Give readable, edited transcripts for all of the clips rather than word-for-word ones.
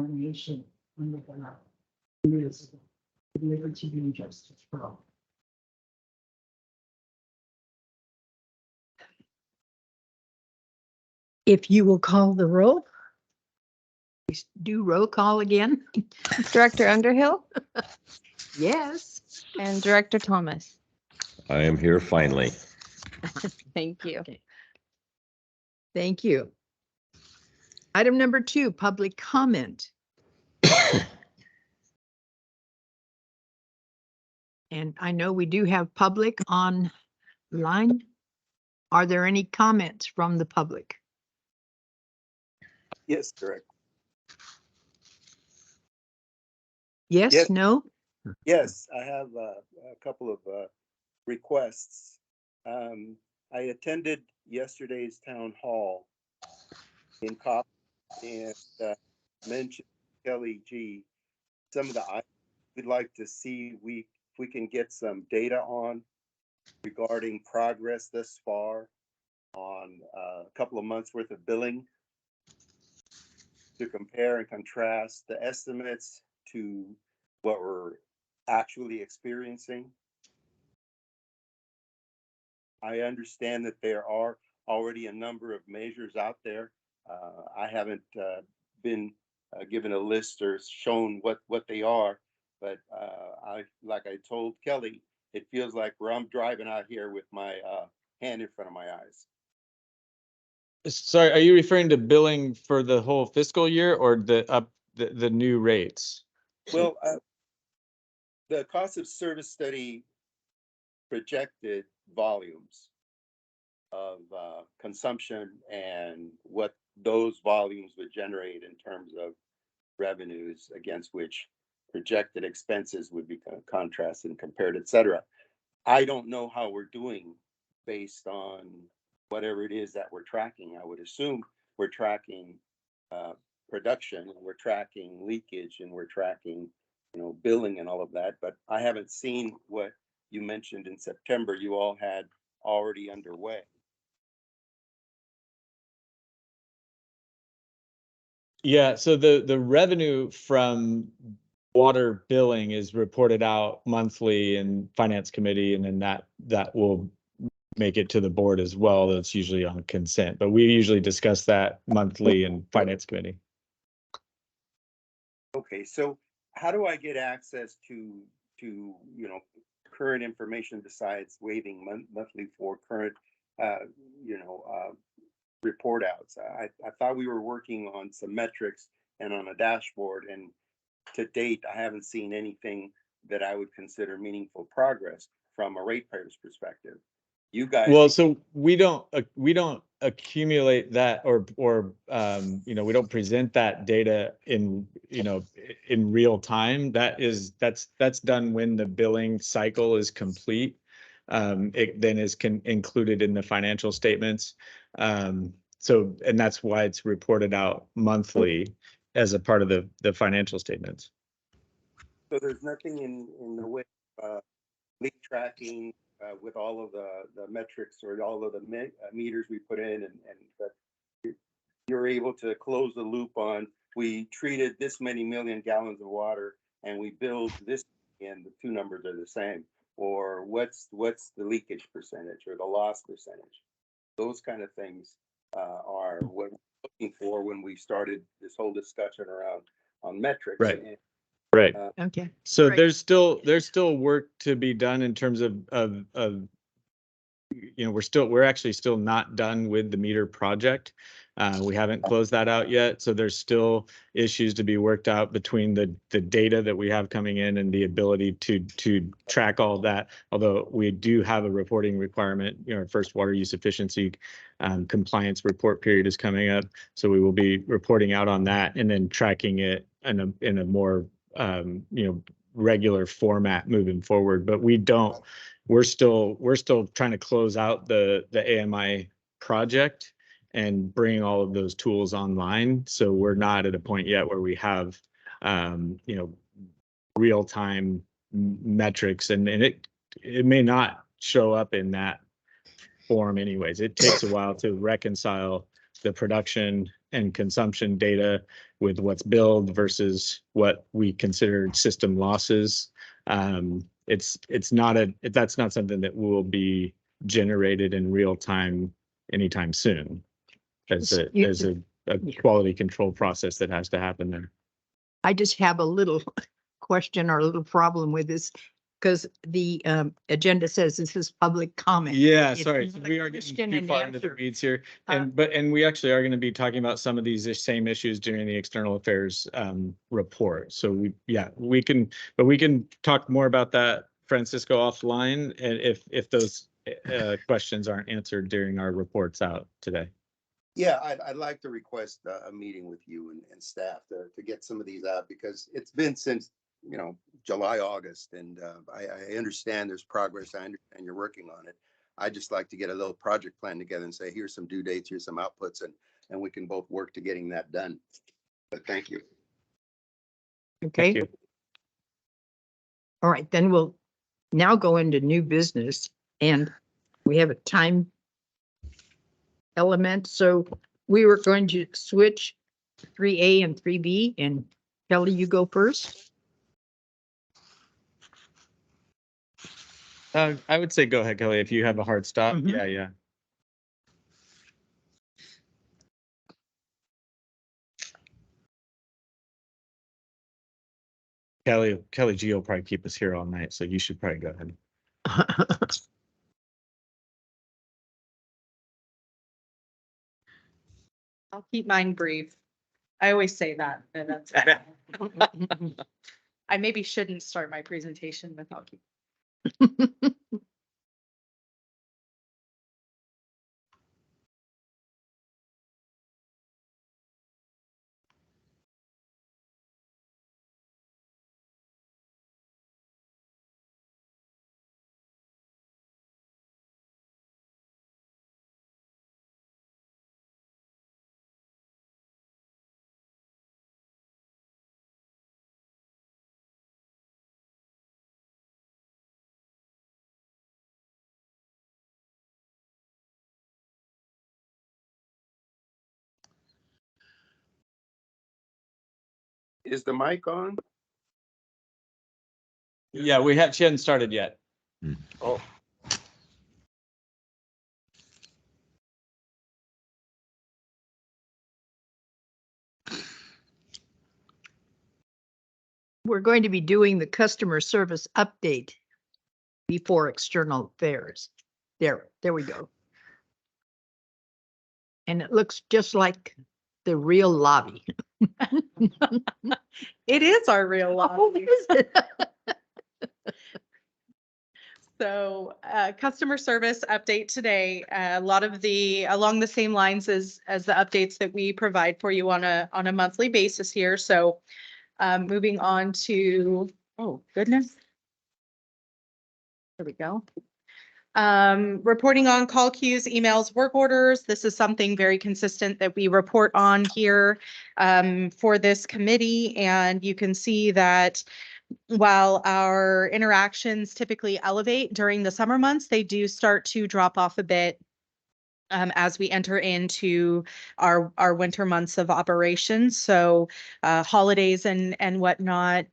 nomination under the years ago. Liberty and justice for all. If you will call the roll. Please do roll call again. Director Underhill Yes. and Director Thomas. I am here finally. Thank you. Okay. Thank you. Item number 2, public comment. And I know we do have public online. Are there any comments from the public? Yes, correct. Yes, Yes. no? Yes, I have a couple of requests. I attended yesterday's town hall in Cop and mentioned Kelly G. Some of the items we'd like to see if we can get some data on regarding progress thus far on a couple of months worth of billing to compare and contrast the estimates to what we're actually experiencing. I understand that there are already a number of measures out there. I haven't been given a list or shown what they are, but like I told Kelly, it feels like I'm driving out here with my hand in front of my eyes. Sorry, are you referring to billing for the whole fiscal year or the new rates? Well, the cost of service study projected volumes of consumption and what those volumes would generate in terms of revenues against which projected expenses would be contrasted and compared, et cetera. I don't know how we're doing based on whatever it is that we're tracking. I would assume we're tracking production, and we're tracking leakage, and we're tracking, billing and all of that. But I haven't seen what you mentioned in September you all had already underway. Yeah, so the revenue from water billing is reported out monthly in finance committee, and then that will make it to the board as well. That's usually on consent, but we usually discuss that monthly in finance committee. Okay, so how do I get access to current information besides waiving monthly for current report outs? I thought we were working on some metrics and on a dashboard, and to date I haven't seen anything that I would consider meaningful progress from a ratepayer's perspective. You guys, Well, so we don't accumulate that or we don't present that data in real time. That's done when the billing cycle is complete. It then is included in the financial statements. And that's why it's reported out monthly as a part of the financial statements. so there's nothing in the way of leak tracking with all of the metrics or all of the meters we put in, and that you're able to close the loop on, we treated this many million gallons of water and we billed this, and the two numbers are the same, or what's the leakage percentage or the loss percentage. Those kind of things are what we're looking for when we started this whole discussion around on metrics. Right. And, Right. Okay. So Great. there's still work to be done in terms of we're actually still not done with the meter project. We haven't closed that out yet. So there's still issues to be worked out between the data that we have coming in and the ability to track all that. Although we do have a reporting requirement, our first water use efficiency compliance report period is coming up. So we will be reporting out on that and then tracking it in a more regular format moving forward. But we're still trying to close out the AMI project and bring all of those tools online. So we're not at a point yet where we have real-time metrics, and it may not show up in that form anyways. It takes a while to reconcile the production and consumption data with what's billed versus what we considered system losses. That's not something that will be generated in real time anytime soon. As a Yeah. quality control process that has to happen there. I just have a little question or a little problem with this because the agenda says this is public comment. Yeah, It's sorry, not a we are question getting too and far into the answer. weeds here. Uh, And we actually are going to be talking about some of these same issues during the external affairs report. So we can talk more about that, Francisco, offline, and if those questions aren't answered during our reports out today. Yeah, I'd like to request a meeting with you and staff to get some of these out because it's been since, July, August, and I understand there's progress. I understand you're working on it. I just like to get a little project plan together and say, here's some due dates, here's some outputs, and we can both work to getting that done. But thank you. Okay, Thank you. all right, then we'll now go into new business and we have a time element. So we were going to switch 3A and 3B, and Kelly, you go first. I would say go ahead, Kelly, if you have a hard stop. Mhm. Yeah. Kelly G will probably keep us here all night, so you should probably go ahead. I'll keep mine brief. I always say that, and that's. I maybe shouldn't start my presentation without keep. Is the mic on? Yeah, she hadn't started yet. Oh. We're going to be doing the customer service update before external affairs. There we go. And it looks just like the real lobby. It is our real Oh, lobby. is it? So, customer service update today, a lot of along the same lines as the updates that we provide for you on a monthly basis here. So, moving on to, oh goodness. There we go. Reporting on call queues, emails, work orders. This is something very consistent that we report on here for this committee. And you can see that while our interactions typically elevate during the summer months, they do start to drop off a bit as we enter into our winter months of operation. So holidays and whatnot,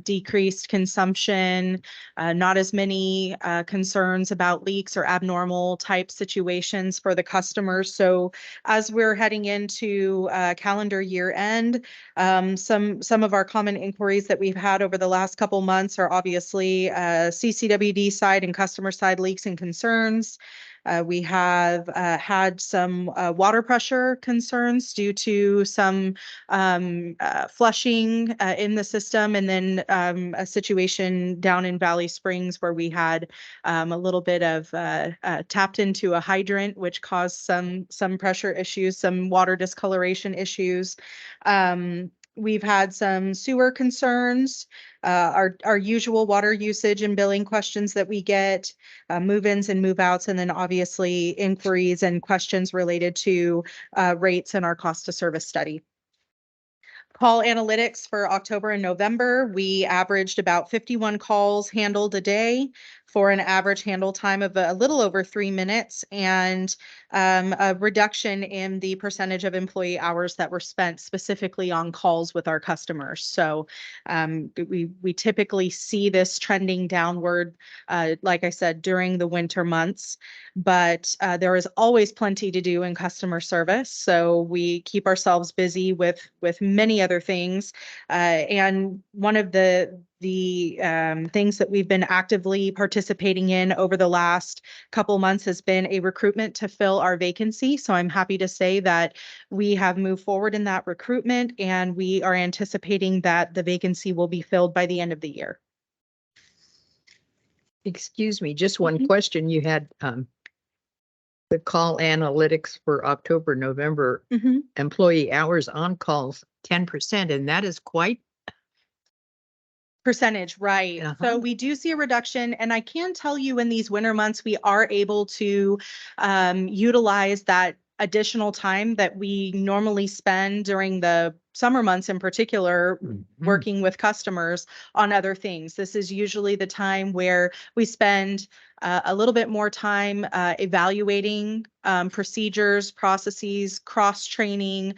decreased consumption, not as many concerns about leaks or abnormal type situations for the customers. So as we're heading into calendar year end, some of our common inquiries that we've had over the last couple months are obviously CCWD side and customer side leaks and concerns. We have had some water pressure concerns due to some flushing in the system, and then a situation down in Valley Springs where we had a little bit of tapped into a hydrant, which caused some pressure issues, some water discoloration issues. We've had some sewer concerns, our usual water usage and billing questions that we get, move-ins and move-outs, and then obviously inquiries and questions related to rates and our cost to service study. Call analytics for October and November, we averaged about 51 calls handled a day. for an average handle time of a little over 3 minutes, and a reduction in the percentage of employee hours that were spent specifically on calls with our customers. So we typically see this trending downward, like I said, during the winter months, but there is always plenty to do in customer service. So we keep ourselves busy with many other things. And one of the things that we've been actively participating in over the last couple months has been a recruitment to fill our vacancy. So I'm happy to say that we have moved forward in that recruitment, and we are anticipating that the vacancy will be filled by the end of the year. Excuse me, just one Mhm. question. You had the call analytics for October, November, employee hours on calls, 10%, and that is quite, Percentage, right. Uh-huh. So we do see a reduction, and I can tell you in these winter months, we are able to utilize that additional time that we normally spend during the summer months in particular, working with customers on other things. This is usually the time where we spend a little bit more time evaluating procedures, processes, cross-training,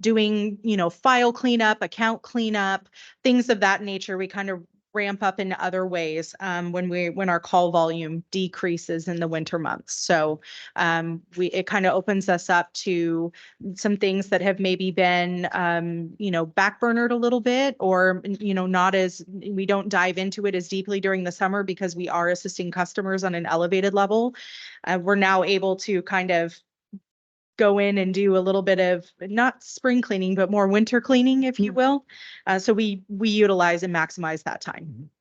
doing, file cleanup, account cleanup, things of that nature. We kind of ramp up in other ways when our call volume decreases in the winter months. So it kind of opens us up to some things that have maybe been backburnered a little bit, or not as, we don't dive into it as deeply during the summer because we are assisting customers on an elevated level. We're now able to kind of go in and do a little bit of not spring cleaning, but more winter cleaning, if you will. So we utilize and maximize that time.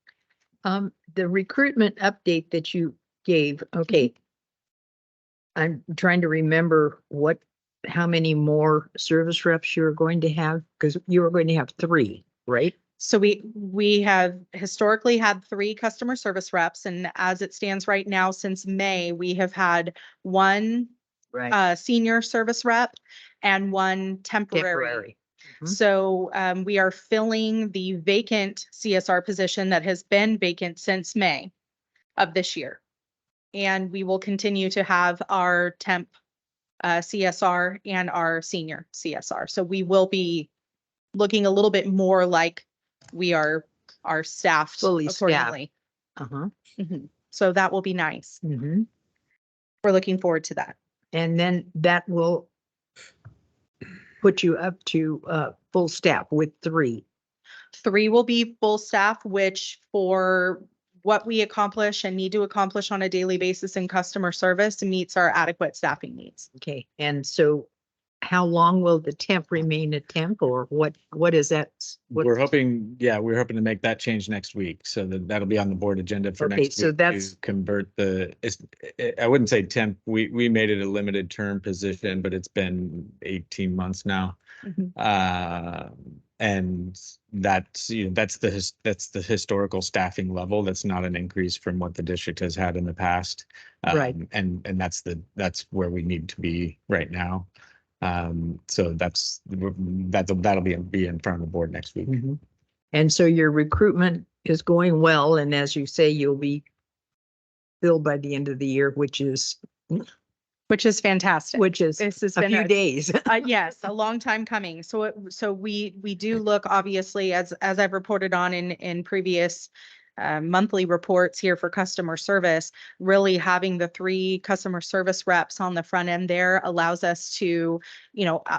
the recruitment update that you gave. Okay. I'm trying to remember how many more service reps you're going to have, because you were going to have 3, right? So we have historically had 3 customer service reps, and as it stands right now, since May, we have had 1 Right. senior service rep and 1 temporary. Mhm. So we are filling the vacant CSR position that has been vacant since May of this year. And we will continue to have our temp CSR and our senior CSR. So we will be looking a little bit more like we are staffed Fully staffed. accordingly. Uh-huh. Mhm. So that will be nice. Mhm. We're looking forward to that. And then that will put you up to full staff with 3. 3 will be full staff, which for what we accomplish and need to accomplish on a daily basis in customer service meets our adequate staffing needs. Okay. And so how long will the temp remain a temp, or what is that? We're hoping to make that change next week. So that'll be on the board agenda for Okay, next so week that's- to convert I wouldn't say temp. We made it a limited term position, but it's been 18 months now. And that's the historical staffing level. That's not an increase from what the district has had in the past. Right. And that's where we need to be right now. So that'll be in front of the board next week. Mhm. And so your recruitment is going well, and as you say, you'll be filled by the end of the year, which is Fantastic. This has a been few days. Yes, a long time coming. So we do look, obviously, as I've reported on in previous monthly reports here for customer service, really having the 3 customer service reps on the front end there allows us to,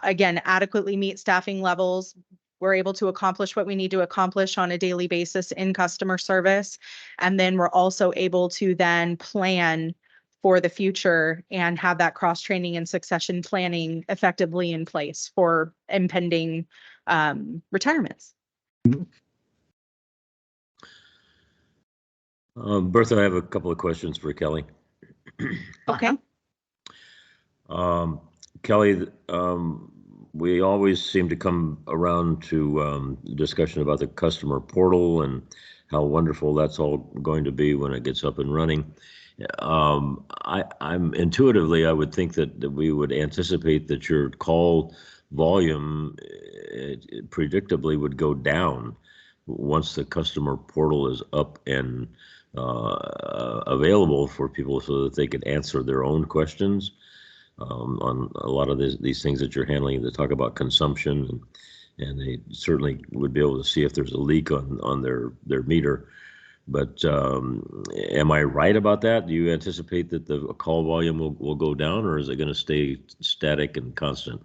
again, adequately meet staffing levels. We're able to accomplish what we need to accomplish on a daily basis in customer service. And then we're also able to then plan for the future and have that cross-training and succession planning effectively in place for impending retirements. Bertha, I have a couple of questions for Kelly. Okay. Kelly, we always seem to come around to discussion about the customer portal and how wonderful that's all going to be when it gets up and running. I'm intuitively, I would think that we would anticipate that your call volume predictably would go down once the customer portal is up and available for people so that they could answer their own questions on a lot of these things that you're handling that talk about consumption, and they certainly would be able to see if there's a leak on their meter. But am I right about that? Do you anticipate that the call volume will go down, or is it going to stay static and constant?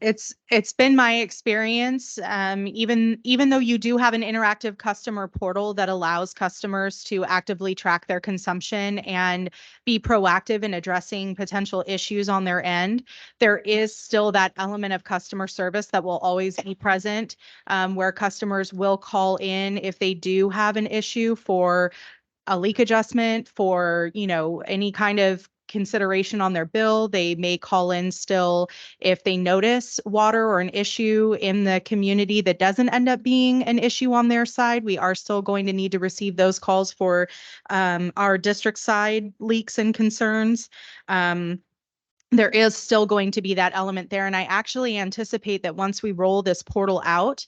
It's been my experience, even though you do have an interactive customer portal that allows customers to actively track their consumption and be proactive in addressing potential issues on their end, there is still that element of customer service that will always be present, where customers will call in if they do have an issue for a leak adjustment, for, any kind of consideration on their bill. They may call in still if they notice water or an issue in the community that doesn't end up being an issue on their side. We are still going to need to receive those calls for our district side leaks and concerns. There is still going to be that element there. And I actually anticipate that once we roll this portal out,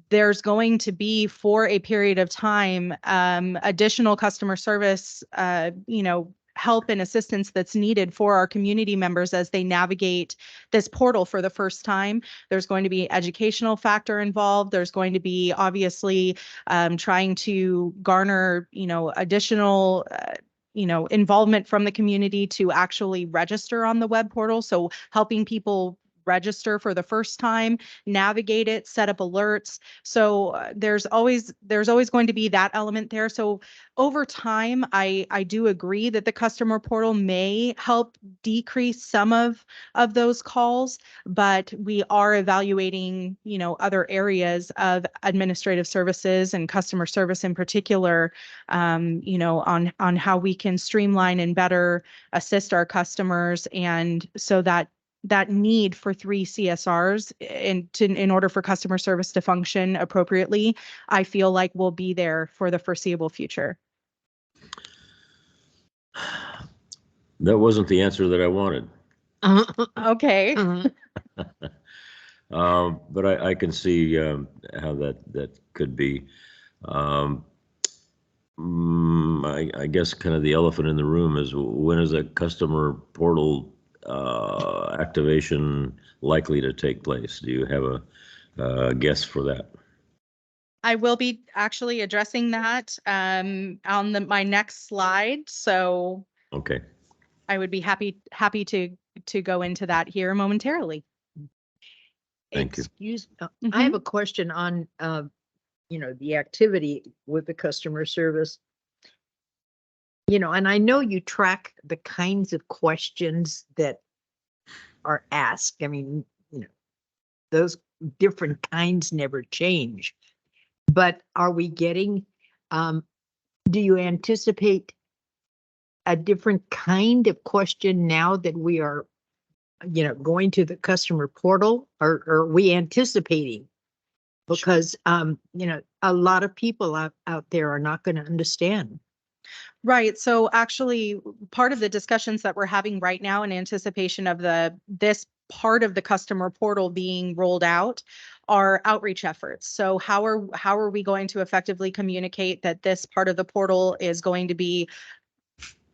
there's going to be, for a period of time, additional customer service, help and assistance that's needed for our community members as they navigate this portal for the first time. There's going to be educational factor involved. There's going to be, obviously, trying to garner, additional involvement from the community to actually register on the web portal. So helping people register for the first time, navigate it, set up alerts. So there's always going to be that element there. So over time, I do agree that the customer portal may help decrease some of those calls, but we are evaluating, other areas of administrative services and customer service in particular, on how we can streamline and better assist our customers, and so that need for 3 CSRs in order for customer service to function appropriately, I feel like will be there for the foreseeable future. That wasn't the answer that I wanted. Okay. But I can see how that could be. I guess kind of the elephant in the room is, when is a customer portal activation likely to take place? Do you have a guess for that? I will be actually addressing that on my next slide. So Okay. I would be happy to go into that here momentarily. Thank you. Excuse, I have a question on, the activity with the customer service. And I know you track the kinds of questions that are asked. I mean, those different kinds never change. But are we getting, do you anticipate a different kind of question now that we are, going to the customer portal, or are we anticipating? Because, a lot of people out there are not going to understand. Right. So actually, part of the discussions that we're having right now in anticipation of this part of the customer portal being rolled out are outreach efforts. So how are we going to effectively communicate that this part of the portal is going to be,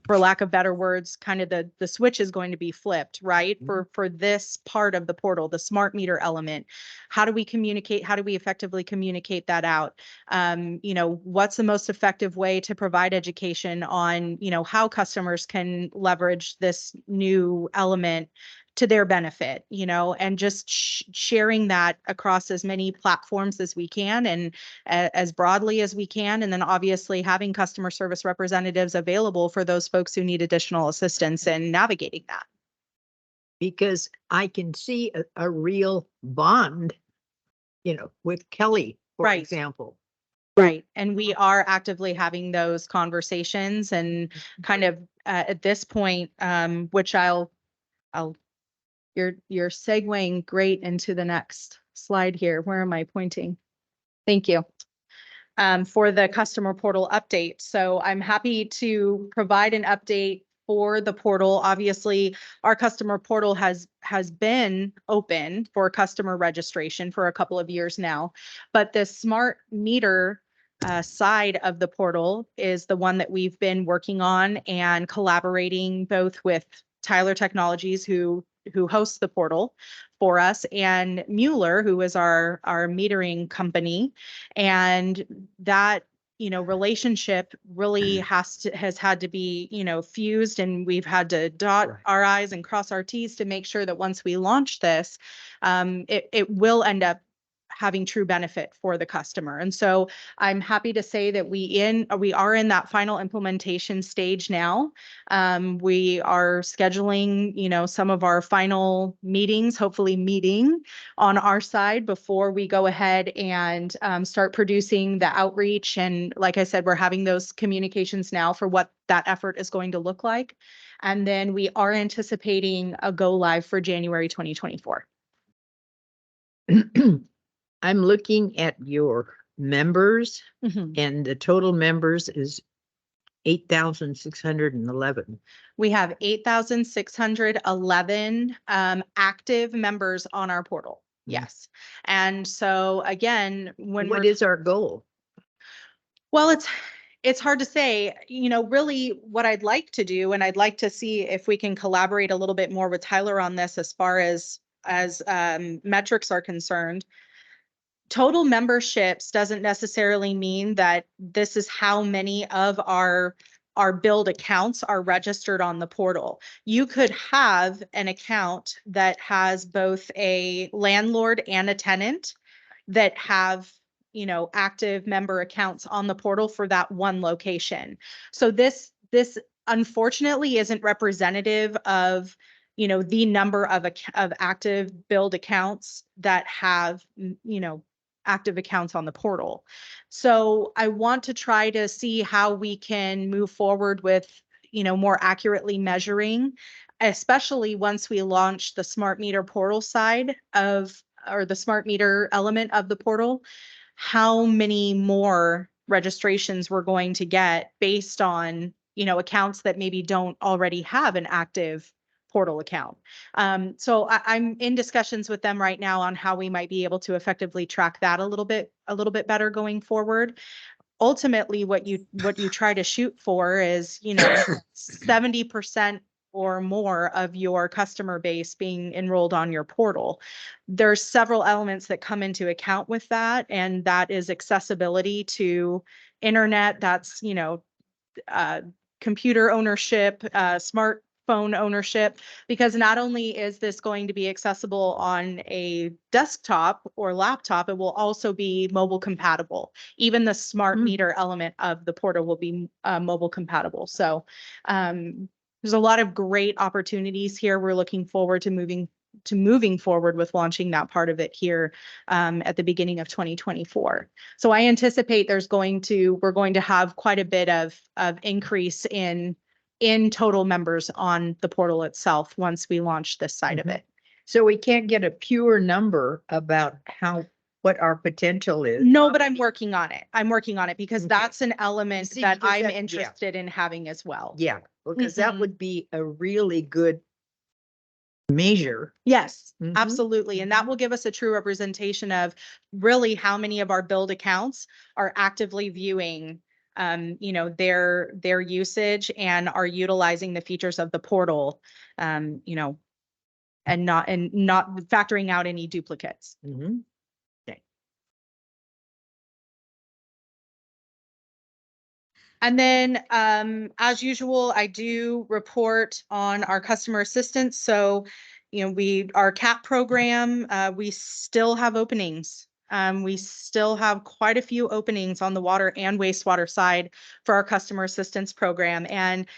for lack of better words, kind of the switch is going to be flipped, right? For this part of the portal, the smart meter element. How do we communicate? How do we effectively communicate that out? What's the most effective way to provide education on, how customers can leverage this new element to their benefit, and just sharing that across as many platforms as we can, and as broadly as we can. And then obviously having customer service representatives available for those folks who need additional assistance in navigating that. Because I can see a real bond, with Kelly, for Right. example. Right. And we are actively having those conversations, and kind of at this point, which you're segueing great into the next slide here. Where am I pointing? Thank you. For the customer portal update. So I'm happy to provide an update for the portal. Obviously, our customer portal has been open for customer registration for a couple of years now, but the smart meter side of the portal is the one that we've been working on and collaborating both with Tyler Technologies, who hosts the portal for us, and Mueller, who is our metering company. And that, relationship really has had to be, fused, and we've had to dot our I's and cross our T's to make sure that once we launch this, it will end up having true benefit for the customer. And so I'm happy to say that we are in that final implementation stage now. We are scheduling, some of our final meetings, hopefully meeting on our side before we go ahead and start producing the outreach. And like I said, we're having those communications now for what that effort is going to look like. And then we are anticipating a go live for January 2024. I'm looking at your members, Mhm. and the total members is 8,611. We have 8,611 active members on our portal. Yes. And so again, What is our goal? well, it's hard to say, really what I'd like to do, and I'd like to see if we can collaborate a little bit more with Tyler on this as far as metrics are concerned. Total memberships doesn't necessarily mean that this is how many of our billed accounts are registered on the portal. You could have an account that has both a landlord and a tenant that have, active member accounts on the portal for that one location. So this unfortunately isn't representative of, the number of active billed accounts that have, active accounts on the portal. So I want to try to see how we can move forward with, more accurately measuring, especially once we launch the smart meter portal side or the smart meter element of the portal, how many more registrations we're going to get based on, accounts that maybe don't already have an active portal account. So I'm in discussions with them right now on how we might be able to effectively track that a little bit better going forward. Ultimately, what you try to shoot for is, 70% or more of your customer base being enrolled on your portal. There's several elements that come into account with that, and that is accessibility to internet. That's, computer ownership, smartphone ownership, because not only is this going to be accessible on a desktop or laptop, it will also be mobile compatible. Even the smart meter element of the portal will be mobile compatible. So there's a lot of great opportunities here. We're looking forward to moving forward with launching that part of it here at the beginning of 2024. So I anticipate we're going to have quite a bit of increase in total members on the portal itself once we launch this side of it. So we can't get a pure number about what our potential is. No, but I'm working on it. Because Okay. that's an element See, that because I'm that- yeah. interested in having as well. Yeah, because that Mhm. would be a really good measure. Yes, Mhm. absolutely. And that will give us a true representation of really how many of our billed accounts are actively viewing their usage and are utilizing the features of the portal, and not factoring out any duplicates. Mhm. And then, as usual, I do report on our customer assistance. So, our CAP program, we still have openings. We still have quite a few openings on the water and wastewater side for our customer assistance program. And,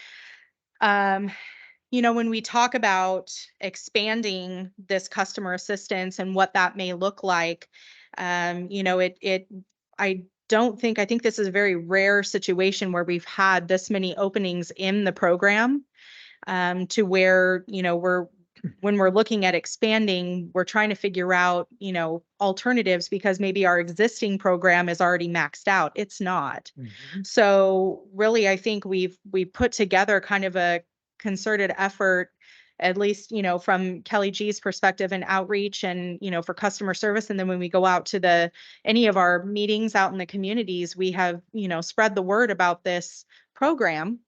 when we talk about expanding this customer assistance and what that may look like, I think this is a very rare situation where we've had this many openings in the program, to where, when we're looking at expanding, we're trying to figure out, alternatives, because maybe our existing program is already maxed out. It's not. Mhm. So really, I think we've put together kind of a concerted effort at least, from Kelly G's perspective and outreach and, for customer service. And then when we go out to any of our meetings out in the communities, we have, spread the word about this program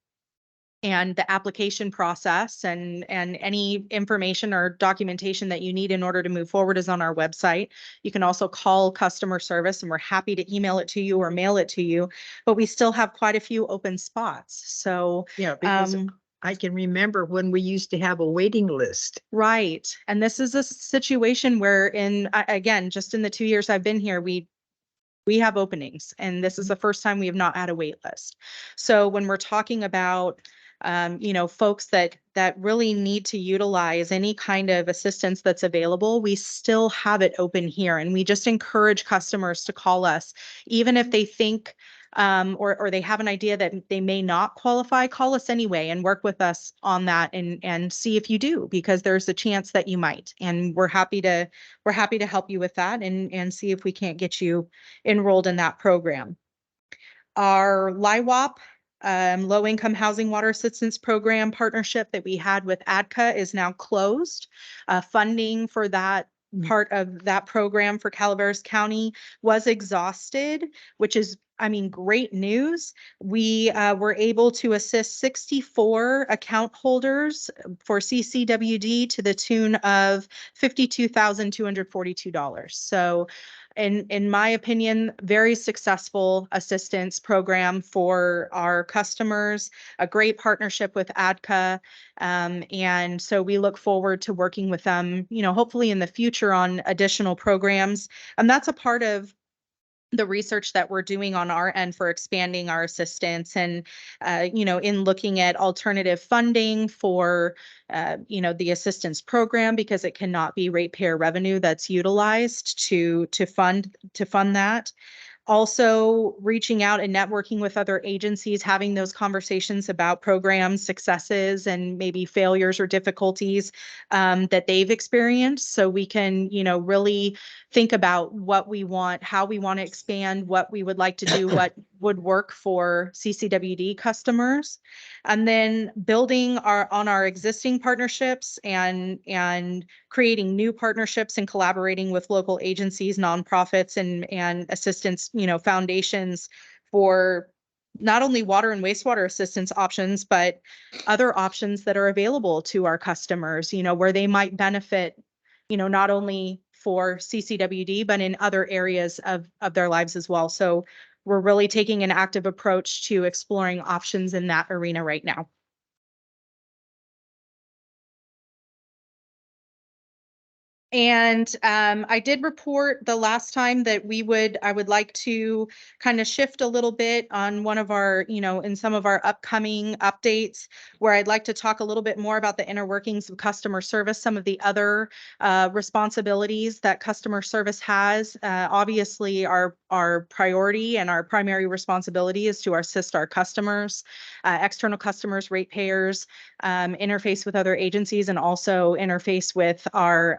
and the application process, and any information or documentation that you need in order to move forward is on our website. You can also call customer service and we're happy to email it to you or mail it to you, but we still have quite a few open spots. So, Yeah, because I can remember when we used to have a waiting list. right. And this is a situation where again, just in the 2 years I've been here, we have openings, and this is the first time we have not had a wait list. So when we're talking about, folks that really need to utilize any kind of assistance that's available, we still have it open here. And we just encourage customers to call us, even if they think, or they have an idea that they may not qualify, call us anyway and work with us on that and see if you do, because there's a chance that you might. And we're happy to help you with that and see if we can't get you enrolled in that program. Our LIWAP, Low Income Housing Water Assistance Program partnership that we had with ADCA is now closed. Funding for that part of that program for Calaveras County was exhausted, which is, great news. We were able to assist 64 account holders for CCWD to the tune of $52,242. So, in my opinion, very successful assistance program for our customers, a great partnership with ADCA. And so we look forward to working with them, hopefully in the future on additional programs. And that's a part of the research that we're doing on our end for expanding our assistance and, in looking at alternative funding for, the assistance program, because it cannot be ratepayer revenue that's utilized to fund that. Also reaching out and networking with other agencies, having those conversations about program successes and maybe failures or difficulties that they've experienced. So we can, really think about what we want, how we want to expand, what we would like to do, what would work for CCWD customers. And then building on our existing partnerships and creating new partnerships and collaborating with local agencies, nonprofits, and assistance, foundations for not only water and wastewater assistance options, but other options that are available to our customers, where they might benefit, not only for CCWD, but in other areas of their lives as well. So we're really taking an active approach to exploring options in that arena right now. And I did report the last time that I would like to kind of shift a little bit on one of our, in some of our upcoming updates, where I'd like to talk a little bit more about the inner workings of customer service, some of the other responsibilities that customer service has. Obviously, our priority and our primary responsibility is to assist our customers, external customers, ratepayers, interface with other agencies, and also interface with our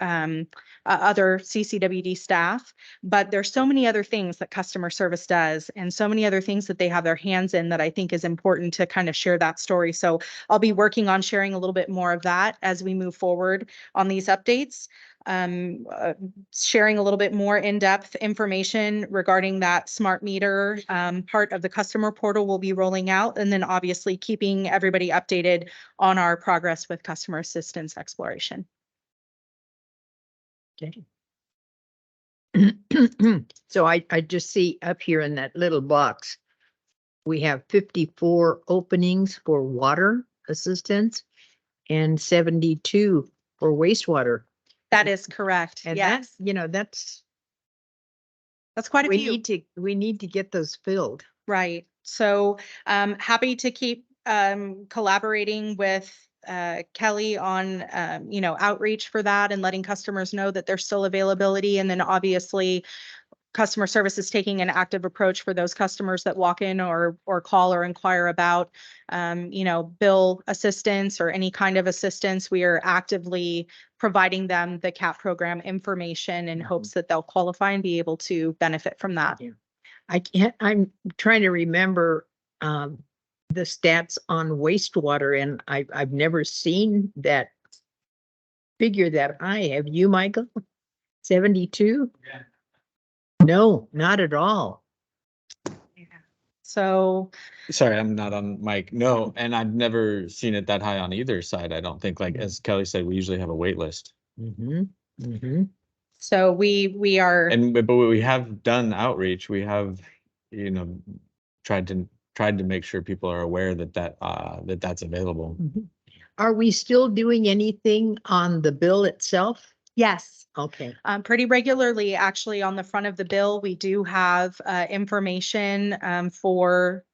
other CCWD staff. But there's so many other things that customer service does and so many other things that they have their hands in that I think is important to kind of share that story. So I'll be working on sharing a little bit more of that as we move forward on these updates. Sharing a little bit more in-depth information regarding that smart meter part of the customer portal will be rolling out, and then obviously keeping everybody updated on our progress with customer assistance exploration. Okay. So I just see up here in that little box, we have 54 openings for water assistance and 72 for wastewater. That is correct. And Yes, that's quite a we few. need to get those filled. Right. So happy to keep collaborating with Kelly on, outreach for that and letting customers know that there's still availability. And then obviously customer service is taking an active approach for those customers that walk in or call or inquire about, bill assistance or any kind of assistance. We are actively providing them the CAP program information in hopes that they'll qualify and be able to benefit from that. I'm trying to remember the stats on wastewater, and I've never seen that figure that high. Have you, Michael? 72? No, not at all. So Sorry, I'm not on mic. No, and I've never seen it that high on either side. I don't think, like, as Kelly said, we usually have a wait list. Mm-hmm, mm-hmm. So we are, But we have done outreach. We have, you know, tried to make sure people are aware that that's available. Mm-hmm. Are we still doing anything on the bill itself? yes, Okay. pretty regularly, actually, on the front of the bill, we do have information for,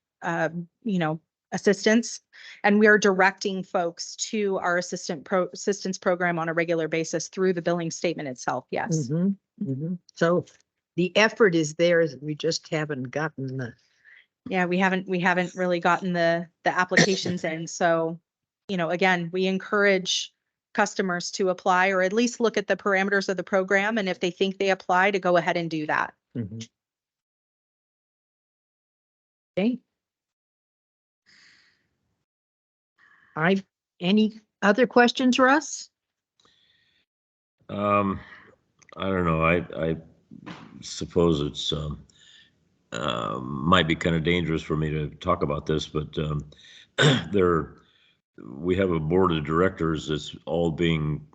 assistance. And we are directing folks to our assistance program on a regular basis through the billing statement itself. Yes. Mhm, mhm. So the effort is there, we just haven't gotten the, Yeah, we haven't really gotten the applications in. So, again, we encourage customers to apply or at least look at the parameters of the program. And if they think they apply, to go ahead and do that. Mhm. Okay. Any other questions, Russ? I don't know. I suppose it's might be kind of dangerous for me to talk about this, but we have a board of directors that's all being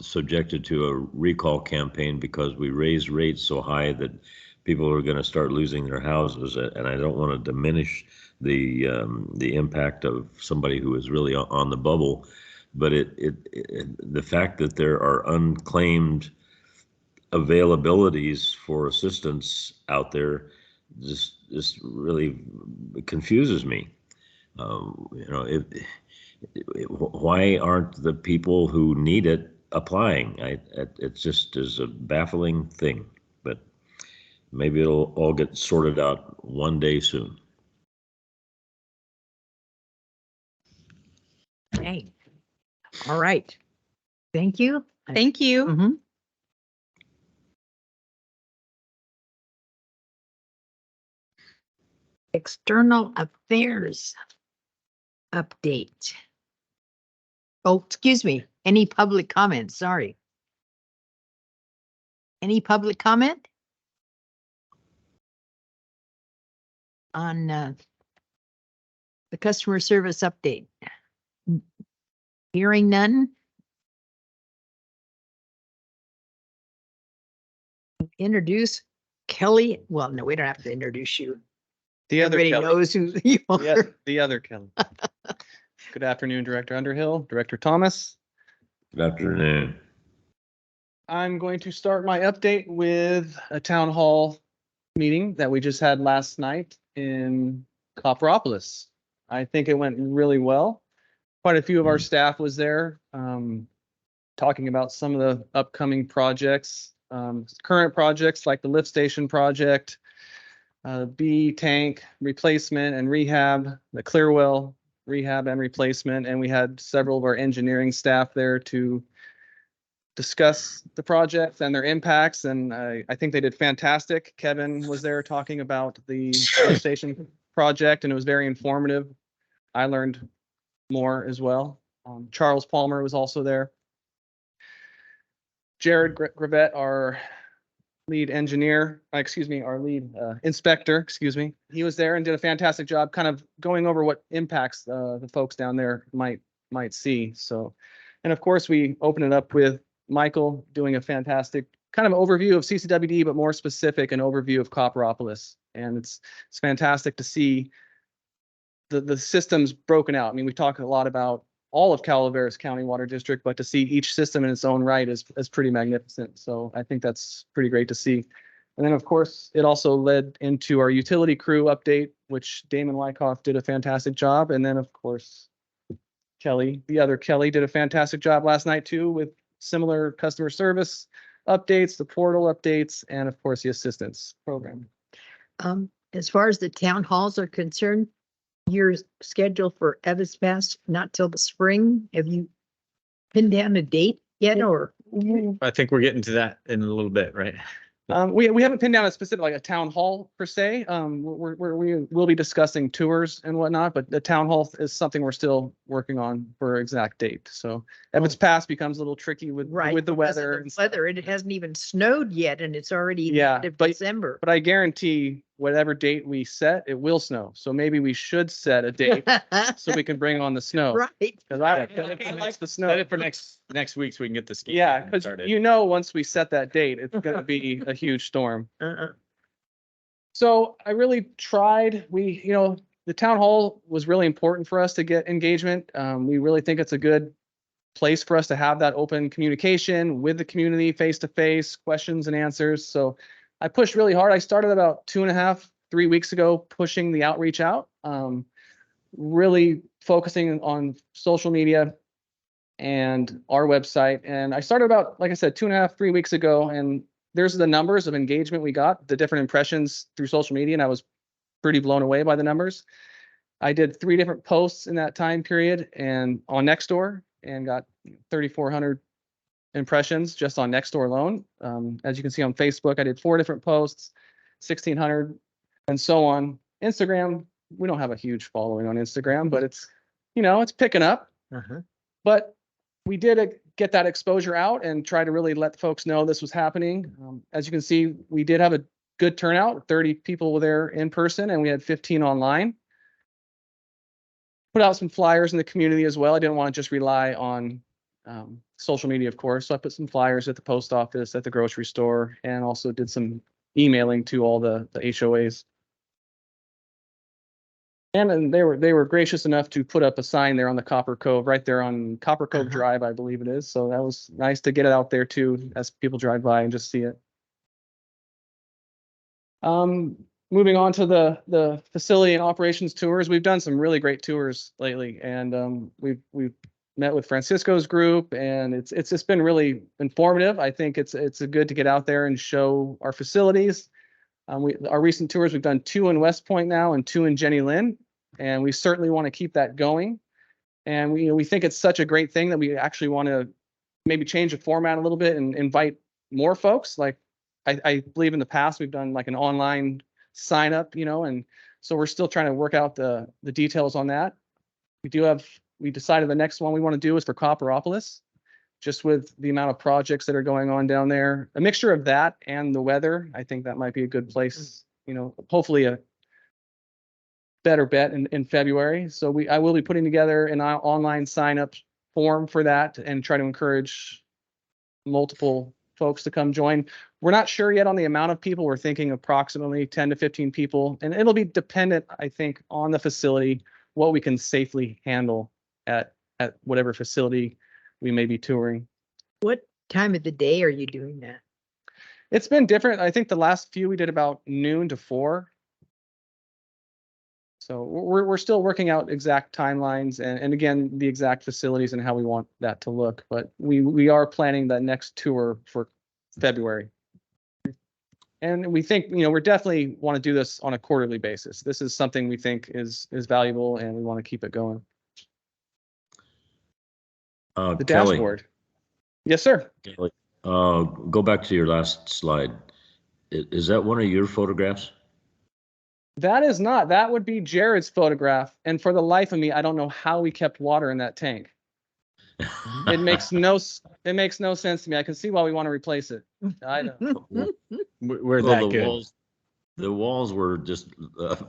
subjected to a recall campaign because we raised rates so high that people are going to start losing their houses, and I don't want to diminish the impact of somebody who is really on the bubble, but the fact that there are unclaimed availabilities for assistance out there just really confuses me. Why aren't the people who need it applying? It just is a baffling thing, but maybe it'll all get sorted out one day soon. Okay. All right. Thank you. Thank you. Mhm. External affairs update. Oh, excuse me. Any public comments? Sorry. Any public comment? On the customer service update? Hearing none? Introduce Kelly. Well, no, we don't have to introduce you. The other Everybody Kelly. knows who you The, are. the other Kelly. Good afternoon, Director Underhill, Director Thomas. Good afternoon. I'm going to start my update with a town hall meeting that we just had last night in Copperopolis. I think it went really well. Quite a few of our staff was there, talking about some of the upcoming projects, current projects like the lift station project, B tank replacement and rehab, the Clearwell rehab and replacement. And we had several of our engineering staff there to discuss the projects and their impacts. And I think they did fantastic. Kevin was there talking about the lift station project, and it was very informative. I learned more as well. Charles Palmer was also there. Jared Gravett, our lead engineer, our lead inspector, he was there and did a fantastic job kind of going over what impacts the folks down there might see. So, and of course, we open it up with Michael doing a fantastic kind of overview of CCWD, but more specific, an overview of Copperopolis. And it's fantastic to see the systems broken out. I mean, we talk a lot about all of Calaveras County Water District, but to see each system in its own right is pretty magnificent. So I think that's pretty great to see. And then, of course, it also led into our utility crew update, which Damon Wyckoff did a fantastic job. And then, of course, Kelly, the other Kelly, did a fantastic job last night too, with similar customer service updates, the portal updates, and of course, the assistance program. As far as the town halls are concerned, you're scheduled for Eva's Fest not till the spring. Have you pinned down a date yet, or? I think we're getting to that in a little bit, right? We haven't pinned down a specific, like a town hall per se. We will be discussing tours and whatnot, but the town hall is something we're still working on for exact date. So if it's passed, becomes a little tricky with, Right. with the because of weather. the and stuff. Weather, and it hasn't even snowed yet and it's already Yeah, end of but- December. But I guarantee whatever date we set, it will snow. So maybe we should set a date so we can bring on the snow. Right. Because I Yeah. like the Set snow. it for next week so we can get the ski. Yeah, season because started. you know, once we set that date, it's gonna be a huge storm. Uh-uh. So I really tried, the town hall was really important for us to get engagement. We really think it's a good place for us to have that open communication with the community, face to face, questions and answers. So I pushed really hard. I started about 2.5, 3 weeks ago, pushing the outreach out, really focusing on social media and our website. And I started about, like I said, 2.5, 3 weeks ago, and there's the numbers of engagement we got, the different impressions through social media, and I was pretty blown away by the numbers. I did 3 different posts in that time period and on Nextdoor and got 3,400 impressions just on Nextdoor alone. As you can see on Facebook, I did 4 different posts, 1,600 and so on. Instagram, we don't have a huge following on Instagram, but it's, it's picking up. Uh-huh. But we did get that exposure out and try to really let folks know this was happening. As you can see, we did have a good turnout, 30 people were there in person, and we had 15 online. Put out some flyers in the community as well. I didn't want to just rely on social media, of course. So I put some flyers at the post office, at the grocery store, and also did some emailing to all the HOAs. And then they were gracious enough to put up a sign there on the Copper Cove, right there on Copper Cove Uh-huh. Drive, I believe it is. So that was nice to get it out there too, as people drive by and just see it. Moving on to the facility and operations tours, we've done some really great tours lately, and we've met with Francisco's group, and it's just been really informative. I think it's a good to get out there and show our facilities. Our recent tours, we've done 2 in West Point now and 2 in Jenny Lind, and we certainly want to keep that going. And we think it's such a great thing that we actually want to maybe change the format a little bit and invite more folks. Like I believe in the past we've done like an online sign up, and so we're still trying to work out the details on that. We decided the next one we want to do is for Copperopolis, just with the amount of projects that are going on down there, a mixture of that and the weather. I think that might be a good place, hopefully a better bet in February. So I will be putting together an online sign up form for that and try to encourage multiple folks to come join. We're not sure yet on the amount of people. We're thinking approximately 10 to 15 people, and it'll be dependent, I think, on the facility, what we can safely handle at whatever facility we may be touring. What time of the day are you doing that? It's been different. I think the last few we did about noon to 4. So we're still working out exact timelines and again, the exact facilities and how we want that to look. But we are planning the next tour for February. And we think, we definitely want to do this on a quarterly basis. This is something we think is valuable and we want to keep it going. The Kelly, dashboard. Yes, sir. Kelly, go back to your last slide. Is that one of your photographs? That is not. That would be Jared's photograph. And for the life of me, I don't know how we kept water in that tank. It makes no sense to me. I can see why we want to replace it. I know. We're Well, that good. The walls were just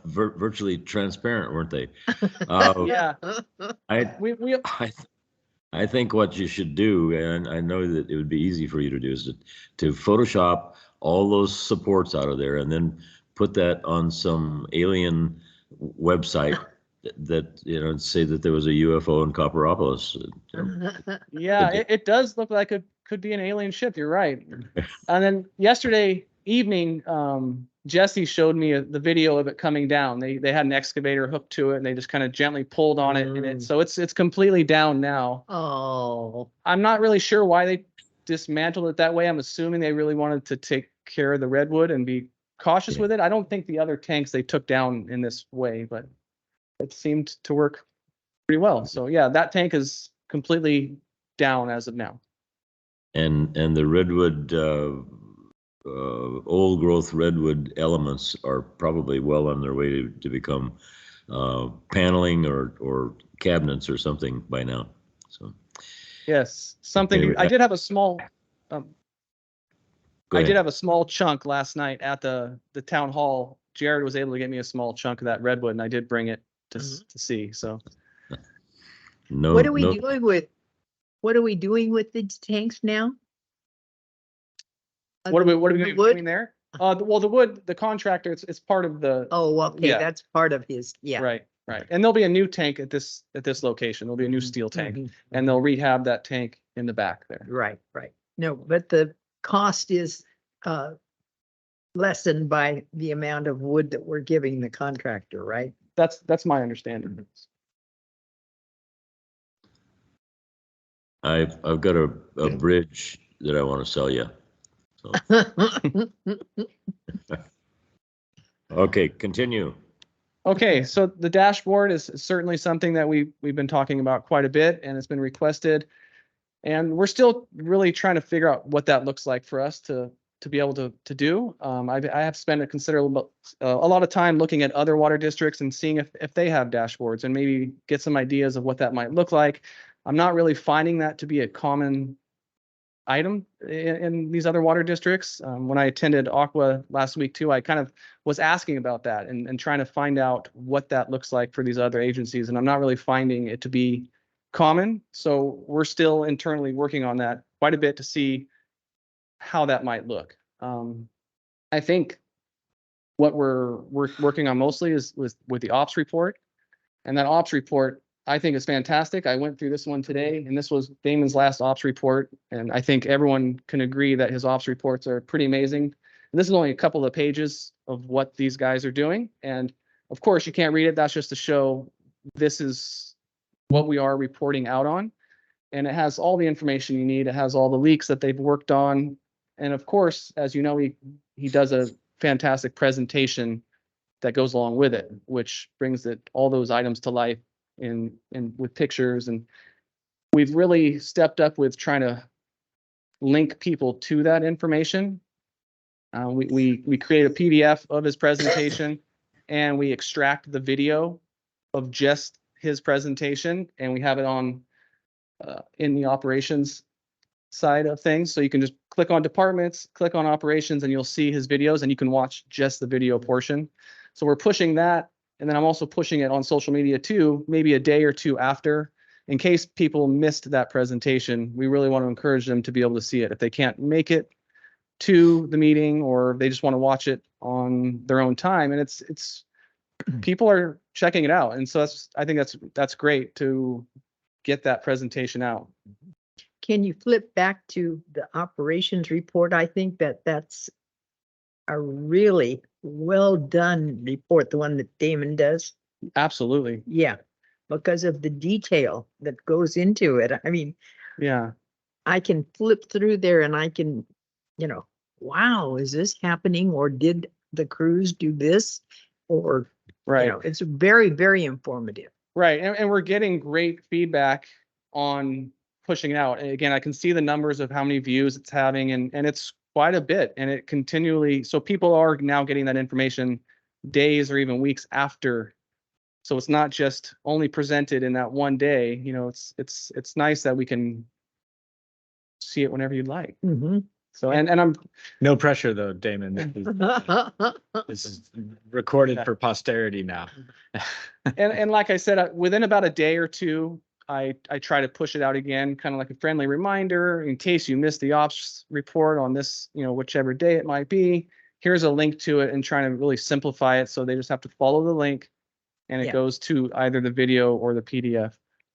virtually transparent, weren't they? Yeah. I think what you should do, and I know that it would be easy for you to do, is to Photoshop all those supports out of there and then put that on some alien website that say that there was a UFO in Copperopolis. Yeah, it does look like it could be an alien ship. You're right. And then yesterday evening, Jesse showed me the video of it coming down. They had an excavator hooked to it, and they just kind of gently pulled on it, and so it's completely down now. Oh, I'm not really sure why they dismantled it that way. I'm assuming they really wanted to take care of the redwood and be cautious with it. I don't think the other tanks they took down in this way, but it seemed to work pretty well. So yeah, that tank is completely down as of now. And the redwood, old growth redwood elements are probably well on their way to become paneling or cabinets or something by now. So Yes, something, Anyway, I did have a small, um, go I ahead. did have a small chunk last night at the town hall. Jared was able to get me a small chunk of that redwood and I did bring it to, to see, so. No, What are we no, doing with, what are we doing with these tanks now? What are we The doing wood? there? Well, the wood, the contractor, it's part of the, Oh, okay, Yeah. that's part of his, yeah. right, right. And there'll be a new tank at this location. There'll be a new steel tank Mhm, and they'll rehab that tank in the back there. Right, right. No, but the cost is lessened by the amount of wood that we're giving the contractor, right? That's my understanding. I've got a bridge that I want to sell you. So, okay, continue. Okay, so the dashboard is certainly something that we've been talking about quite a bit and it's been requested. And we're still really trying to figure out what that looks like for us to be able to do. I have spent a considerable, a lot of time looking at other water districts and seeing if they have dashboards and maybe get some ideas of what that might look like. I'm not really finding that to be a common item in these other water districts. When I attended Aqua last week too, I kind of was asking about that and trying to find out what that looks like for these other agencies. And I'm not really finding it to be common. So we're still internally working on that quite a bit to see how that might look. I think what we're working on mostly is with the ops report. And that ops report, I think is fantastic. I went through this one today and this was Damon's last ops report. And I think everyone can agree that his ops reports are pretty amazing. And this is only a couple of pages of what these guys are doing. And of course you can't read it. That's just to show this is what we are reporting out on. And it has all the information you need. It has all the leaks that they've worked on. And of course, as you know, he does a fantastic presentation that goes along with it, which brings all those items to life in with pictures. And we've really stepped up with trying to link people to that information. We create a PDF of his presentation and we extract the video of just his presentation and we have it on in the operations side of things. So you can just click on departments, click on operations, and you'll see his videos and you can watch just the video portion. So we're pushing that. And then I'm also pushing it on social media too, maybe a day or two after, in case people missed that presentation. We really want to encourage them to be able to see it. If they can't make it to the meeting or they just want to watch it on their own time. And it's people are checking it out. And so I think that's great to get that presentation out. Can you flip back to the operations report? I think that's a really well done report, the one that Damon does. Absolutely. Yeah, because of the detail that goes into it. I mean, Yeah. I can flip through there and I can, wow, is this happening? Or did the crews do this? Or, Right. It's very, very informative. Right. And we're getting great feedback on pushing it out. And again, I can see the numbers of how many views it's having and it's quite a bit. And it continually, so people are now getting that information days or even weeks after. So it's not just only presented in that one day. It's nice that we can see it whenever you'd like. Mhm. So and I'm No pressure though, Damon. This is recorded for posterity now. and like I said, within about a day or two, I try to push it out again, kind of like a friendly reminder in case you missed the ops report on this, whichever day it might be. Here's a link to it and trying to really simplify it so they just have to follow the link and it Yeah. goes to either the video or the PDF.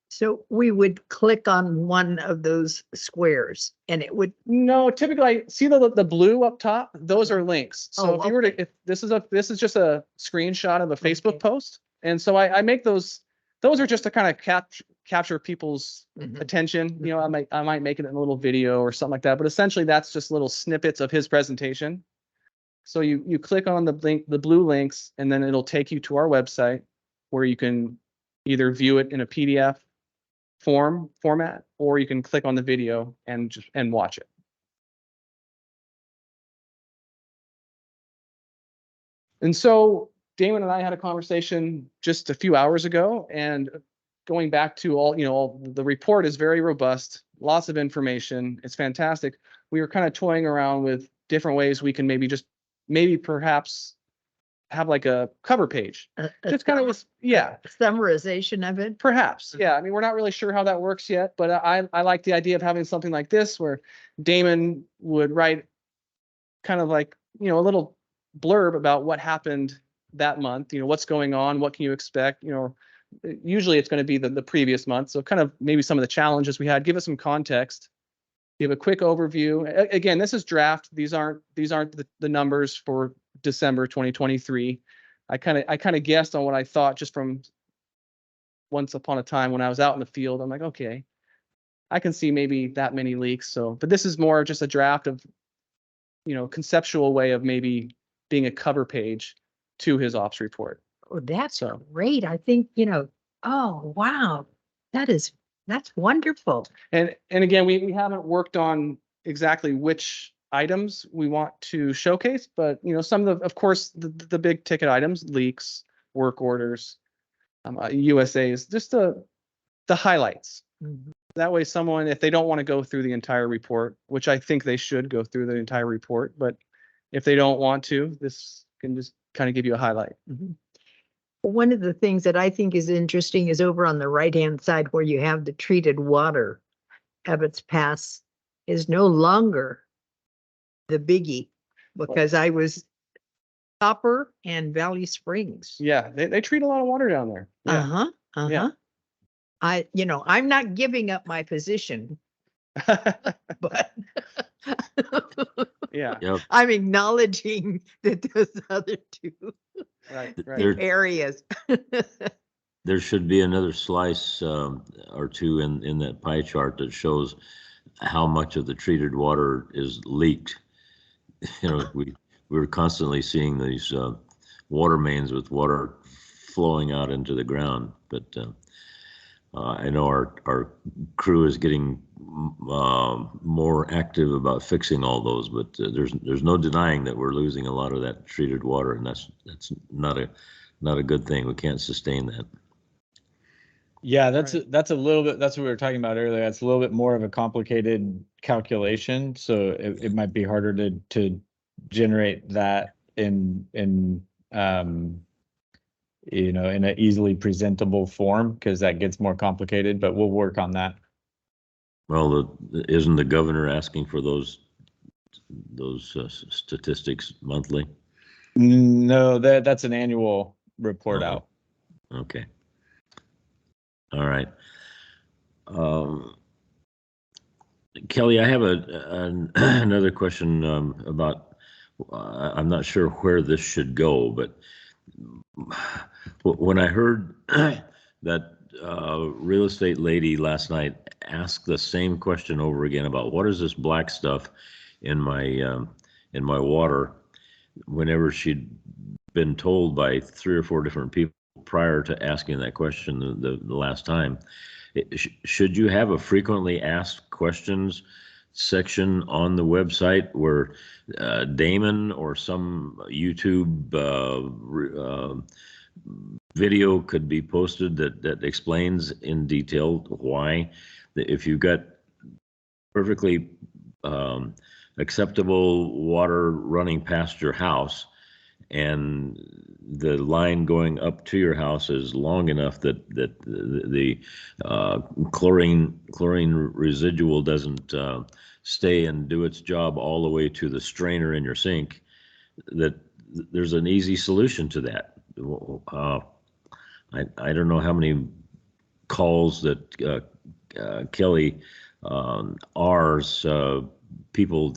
So we would click on one of those squares and it would, No, typically I see the blue up top. Those are links. So Oh, if you were to, okay. if this is just a screenshot of a Facebook Okay. post, and so I make those are just to kind of capture people's Mhm. attention. I might make it in a little video or something like that, but essentially that's just little snippets of his presentation. So you click on the link, the blue links, and then it'll take you to our website where you can either view it in a PDF format, or you can click on the video and watch it. And so Damon and I had a conversation just a few hours ago, and going back to all the report is very robust, lots of information. It's fantastic. We were kind of toying around with different ways we can maybe perhaps have like a cover page. Just kind of, yeah, Summarization of it. perhaps. Yeah. I mean, we're not really sure how that works yet, but I like the idea of having something like this where Damon would write kind of like, a little blurb about what happened that month, what's going on, what can you expect, usually it's going to be the previous month. So kind of maybe some of the challenges we had, give us some context, give a quick overview. Again, this is draft. These aren't the numbers for December 2023. I kind of guessed on what I thought just from once upon a time when I was out in the field. I'm like, okay, I can see maybe that many leaks. So, but this is more just a draft of, conceptual way of maybe being a cover page to his ops report. Oh, that's So- great. I think, oh, wow. That's wonderful. And again, we haven't worked on exactly which items we want to showcase, but some of course, the big ticket items, leaks, work orders, USAs, just the highlights. Mhm. That way someone, if they don't want to go through the entire report, which I think they should go through the entire report, but if they don't want to, this can just kind of give you a highlight. Mhm. One of the things that I think is interesting is over on the right-hand side where you have the treated water. Abbott's Pass is no longer the biggie because I was Copper and Valley Springs. Yeah, they treat a lot of water down there. Yeah. Uh-huh, uh-huh. I'm not giving up my position, but Yeah, Yep. I'm acknowledging that those other two right, Th- right. there- areas. There should be another slice or two in that pie chart that shows how much of the treated water is leaked. We're constantly seeing these water mains with water flowing out into the ground, but I know our crew is getting more active about fixing all those, but there's no denying that we're losing a lot of that treated water, and that's not a good thing. We can't sustain that. Yeah, that's a little bit, that's what we were talking about earlier. That's a little bit more of a complicated calculation. So it might be harder to generate that in in an easily presentable form because that gets more complicated, but we'll work on that. Well, isn't the governor asking for those statistics monthly? No, that's an annual report Oh. out. Okay. All right. Kelly, I have another question about, I'm not sure where this should go, but when I heard that real estate lady last night ask the same question over again about what is this black stuff in my water, whenever she'd been told by 3 or 4 different people prior to asking that question the last time, should you have a frequently asked questions section on the website where Damon or some YouTube video could be posted that explains in detail why, if you've got perfectly acceptable water running past your house and the line going up to your house is long enough that the chlorine residual doesn't stay and do its job all the way to the strainer in your sink, that there's an easy solution to that. I don't know how many calls that Kelly, ours, people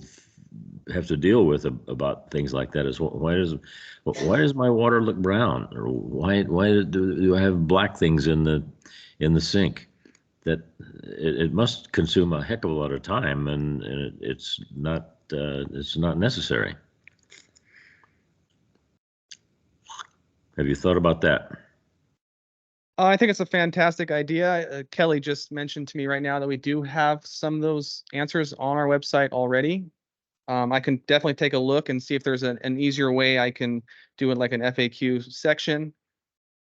have to deal with about things like that. Is why does my water look brown, or why do I have black things in the sink? That it must consume a heck of a lot of time, and it's not necessary. Have you thought about that? I think it's a fantastic idea. Kelly just mentioned to me right now that we do have some of those answers on our website already. I can definitely take a look and see if there's an easier way I can do it like an FAQ section.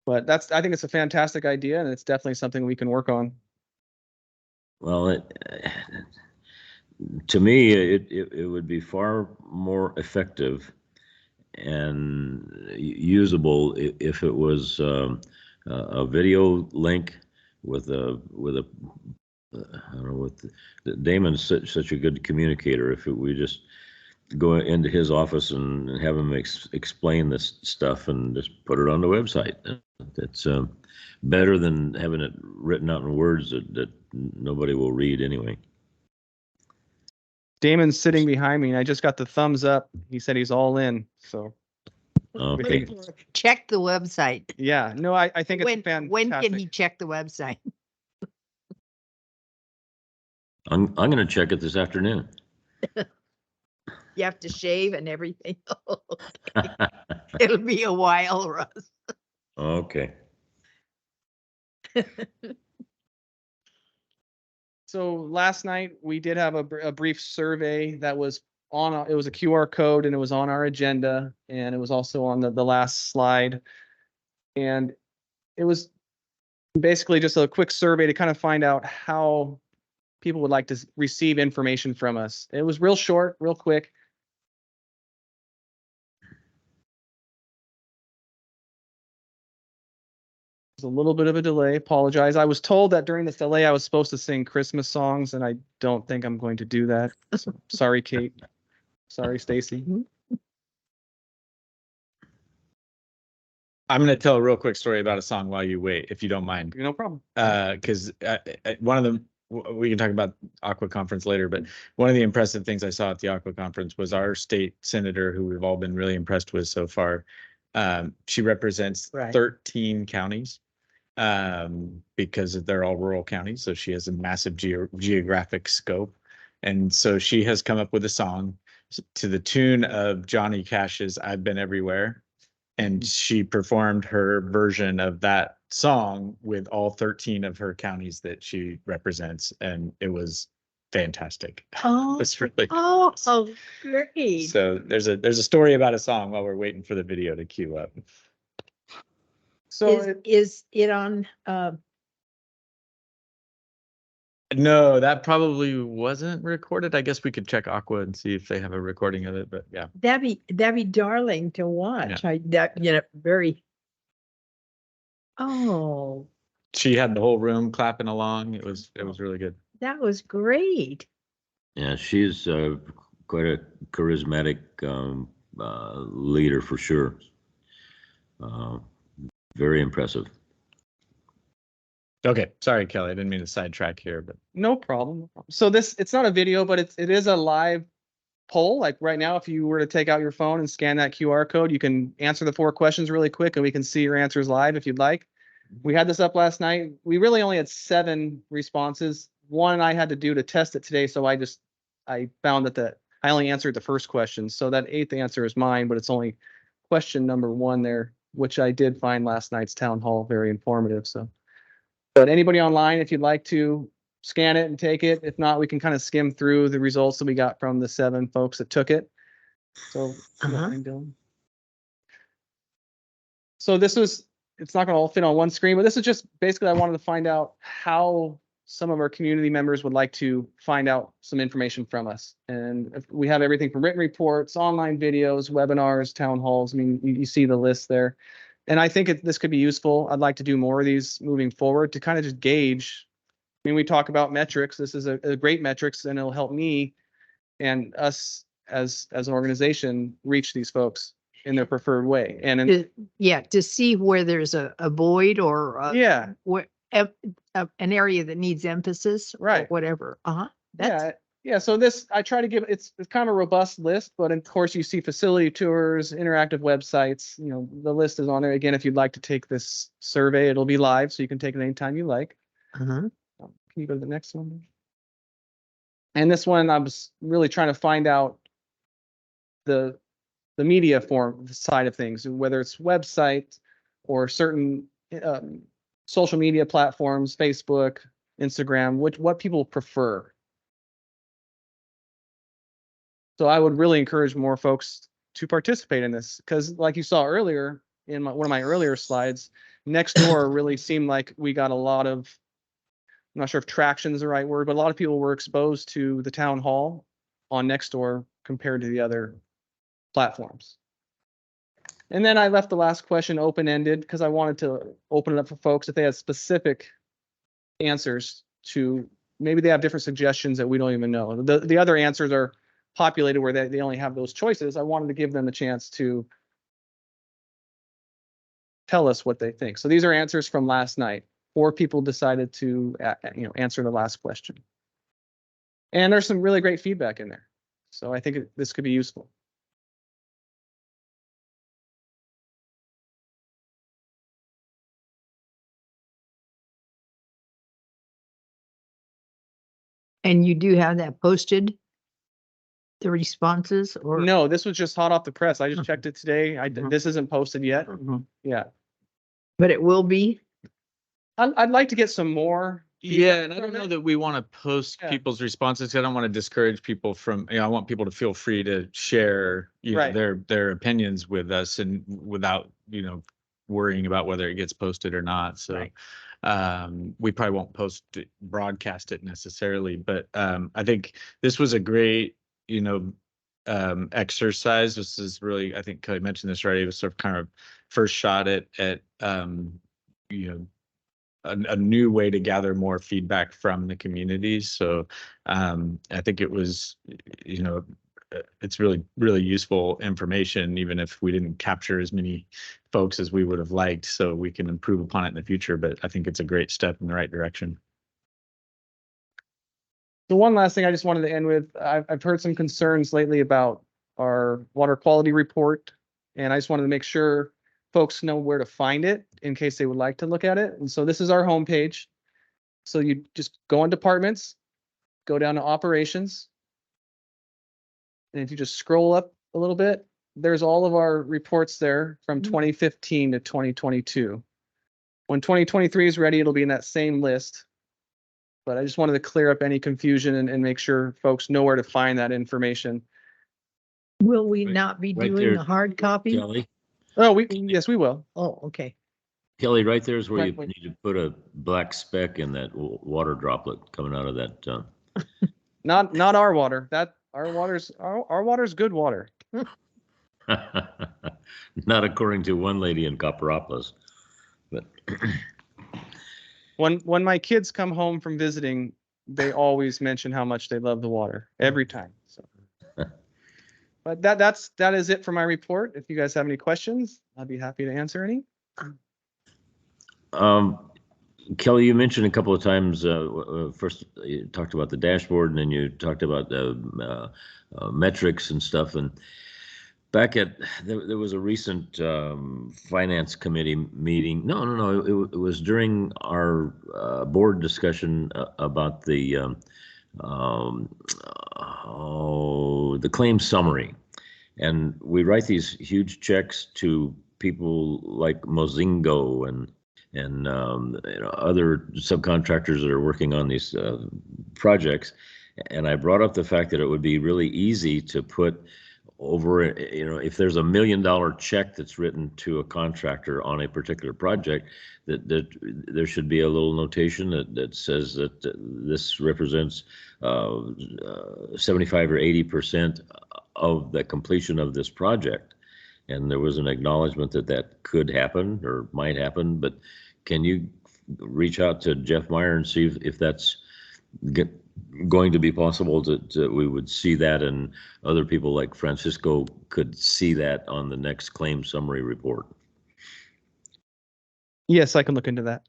But I think it's a fantastic idea, and it's definitely something we can work on. Well, to me, it would be far more effective and usable if it was a video link with a I don't know, Damon's such a good communicator. If we just go into his office and have him explain this stuff and just put it on the website, it's better than having it written out in words that nobody will read anyway. Damon's sitting behind me, and I just got the thumbs up. He said he's all in. So Okay. Check the website. yeah, no, I think it's When fantastic. can he check the website? I'm going to check it this afternoon. You have to shave and everything. Okay. It'll be a while, Russ. Okay. So last night we did have a brief survey that was it was a QR code, and it was on our agenda, and it was also on the last slide. And it was basically just a quick survey to kind of find out how people would like to receive information from us. It was real short, real quick. There's a little bit of a delay. Apologize. I was told that during this delay I was supposed to sing Christmas songs, and I don't think I'm going to do that. So, sorry, Kate. Sorry, Stacy. I'm going to tell a real quick story about a song while you wait, if you don't mind. No problem. Because one of them, we can talk about Aqua Conference later, but one of the impressive things I saw at the Aqua Conference was our state senator, who we've all been really impressed with so far. She represents Right. 13 counties because they're all rural counties. So she has a massive geographic scope. And so she has come up with a song to the tune of Johnny Cash's I've Been Everywhere. And she performed her version of that song with all 13 of her counties that she represents. And it was fantastic. Oh, It's really oh, great. so there's a story about a song while we're waiting for the video to queue up. So Is it on, No, that probably wasn't recorded. I guess we could check Aqua and see if they have a recording of it, but yeah. that'd be darling to watch. Very. Oh, She had the whole room clapping along. It was really good. that was great. Yeah, she's quite a charismatic leader for sure. Very impressive. Okay, sorry, Kelly. I didn't mean to sidetrack here, but no problem. So it's not a video, but it is a live poll. Like right now, if you were to take out your phone and scan that QR code, you can answer the 4 questions really quick, and we can see your answers live if you'd like. We had this up last night. We really only had 7 responses. One I had to do to test it today, so I found that I only answered the first question. So that 8th answer is mine, but it's only question number 1 there, which I did find last night's town hall very informative. So, but anybody online, if you'd like to scan it and take it. If not, we can kind of skim through the results that we got from the 7 folks that took it. So, so it's not going to all fit on one screen, but this is just basically I wanted to find out how some of our community members would like to find out some information from us. And if we have everything from written reports, online videos, webinars, town halls. I mean, you see the list there. And I think this could be useful. I'd like to do more of these moving forward to kind of just gauge. I mean, we talk about metrics. This is a great metrics, and it'll help me and us as an organization reach these folks in their preferred way. And To see where there's a void or yeah, where an area that needs emphasis, right, or whatever. Yeah. So I try to give it's kind of a robust list, but of course you see facility tours, interactive websites. You know, the list is on there. Again, if you'd like to take this survey, it'll be live, so you can take it anytime you like. Can you go to the next one? And this one, I was really trying to find out the media form side of things, whether it's websites or certain social media platforms, Facebook, Instagram, what people prefer. So I would really encourage more folks to participate in this, because like you saw earlier in one of my earlier slides, next door really seemed like we got a lot of, I'm not sure if traction is the right word, but a lot of people were exposed to the town hall on Nextdoor compared to the other platforms. And then I left the last question open-ended because I wanted to open it up for folks if they had specific answers to, maybe they have different suggestions that we don't even know. The other answers are populated where they only have those choices. I wanted to give them a chance to tell us what they think. So these are answers from last night. 4 people decided to, answer the last question. And there's some really great feedback in there. So I think this could be useful. And you do have that posted? The responses or? No, this was just hot off the press. I just Mhm. checked it today. Mhm. This isn't posted yet. Mhm. Yeah. But it will be? I'd like to get some more. Yeah, and I feedback don't know from it. that we want to post Yeah. people's responses. I don't want to discourage people from, I want people to feel free to share, Right. their opinions with us and without, worrying about whether it gets posted or not. So Right. we probably won't broadcast it necessarily, but I think this was a great, exercise. This is really, I think Kelly mentioned this already, it was sort of kind of first shot at a new way to gather more feedback from the community. So I think it was, it's really, really useful information, even if we didn't capture as many folks as we would have liked, so we can improve upon it in the future. But I think it's a great step in the right direction. The one last thing I just wanted to end with, I've heard some concerns lately about our water quality report. And I just wanted to make sure folks know where to find it in case they would like to look at it. And so this is our homepage. So you just go on departments, go down to operations. And if you just scroll up a little bit, there's all of our reports there from 2015 to 2022. When 2023 is ready, it'll be in that same list. But I just wanted to clear up any confusion and make sure folks know where to find that information. Will we Right- not be right doing there, the hard copy? Kelly, Oh, yes, we will. Oh, okay. Kelly, right there is where you Right, need to put a black speck in that water droplet coming out of that. Not our water. Our water's good water. Not according to one lady in Copperopolis, but When my kids come home from visiting, they always mention how much they love the water every time. So, but that is it for my report. If you guys have any questions, I'd be happy to answer any. Kelly, you mentioned a couple of times, first you talked about the dashboard and then you talked about the metrics and stuff. And back there was a recent finance committee meeting. No. It was during our board discussion about the claim summary. And we write these huge checks to people like Mozingo and other subcontractors that are working on these projects. And I brought up the fact that it would be really easy to put over, if there's $1 million check that's written to a contractor on a particular project, that there should be a little notation that says that this represents 75 or 80% of the completion of this project. And there was an acknowledgement that could happen or might happen, but can you reach out to Jeff Meyer and see if that's going to be possible we would see that, and other people like Francisco could see that on the next claim summary report? Yes, I can look into that.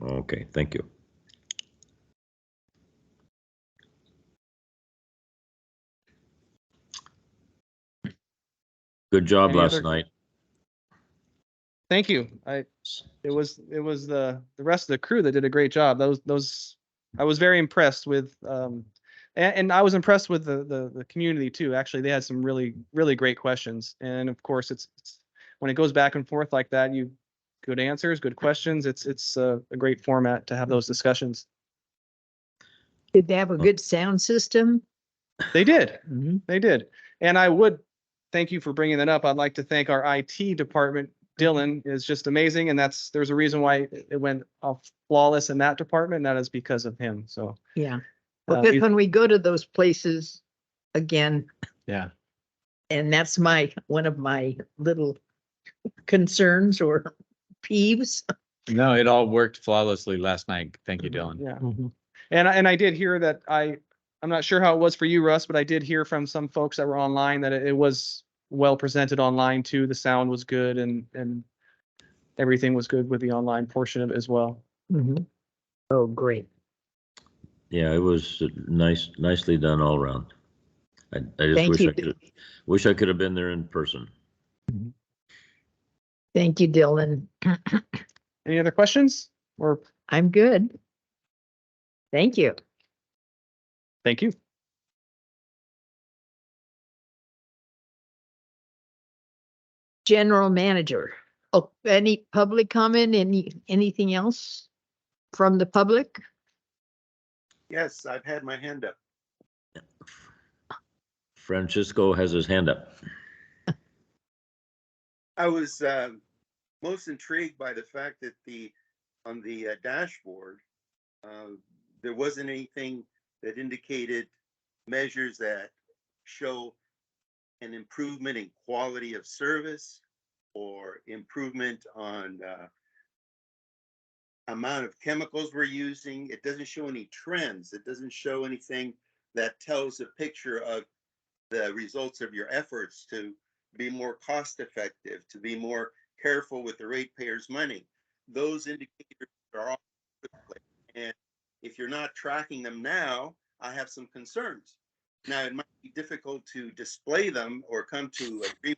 Okay, thank you. Good job Any last other- night. Thank you. It was the rest of the crew that did a great job. Those I was very impressed with, and I was impressed with the community too. Actually, they had some really, really great questions. And of course, it's when it goes back and forth like that, you good answers, good questions. It's a great format to have those discussions. Did they have a good sound system? They did. Mhm. They did. And I would thank you for bringing that up. I'd like to thank our IT department. Dylan is just amazing. And there's a reason why it went off flawless in that department. And that is because of him. So Yeah. Uh, But we- when we go to those places again, Yeah. and that's one of my little concerns or peeves. No, it all worked flawlessly last night. Thank you, Dylan. yeah. Mhm. And I did hear that I'm not sure how it was for you, Russ, but I did hear from some folks that were online that it was well presented online too. The sound was good and everything was good with the online portion of it as well. Mhm. Oh, great. Yeah, it was nicely done all around. I just Thank you. wish I could have been there in person. Thank you, Dylan. Any other questions? Or I'm good. Thank you. thank you. General Manager. Oh, any public comment? Anything else from the public? Yes, I've had my hand up. Francisco has his hand up. I was most intrigued by the fact that on the dashboard, there wasn't anything that indicated measures that show an improvement in quality of service or improvement on amount of chemicals we're using. It doesn't show any trends. It doesn't show anything that tells a picture of the results of your efforts to be more cost effective, to be more careful with the ratepayers' money. Those indicators are all over the place. And if you're not tracking them now, I have some concerns. Now, it might be difficult to display them or come to agree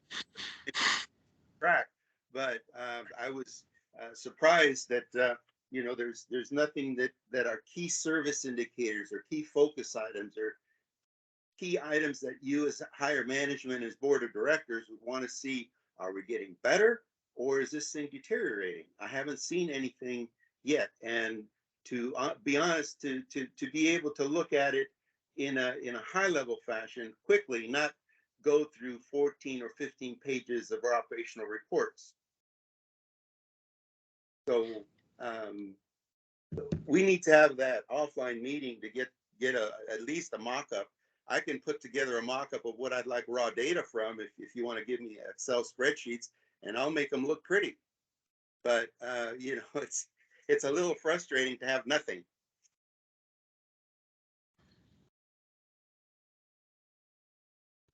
track, but I was surprised that there's nothing that are key service indicators or key focus items or key items that you as higher management, as board of directors would want to see. Are we getting better or is this thing deteriorating? I haven't seen anything yet. And to be honest, to be able to look at it in a high level fashion quickly, not go through 14 or 15 pages of our operational reports. So we need to have that offline meeting to get at least a mock-up. I can put together a mock-up of what I'd like raw data from if you want to give me Excel spreadsheets, and I'll make them look pretty. But it's a little frustrating to have nothing.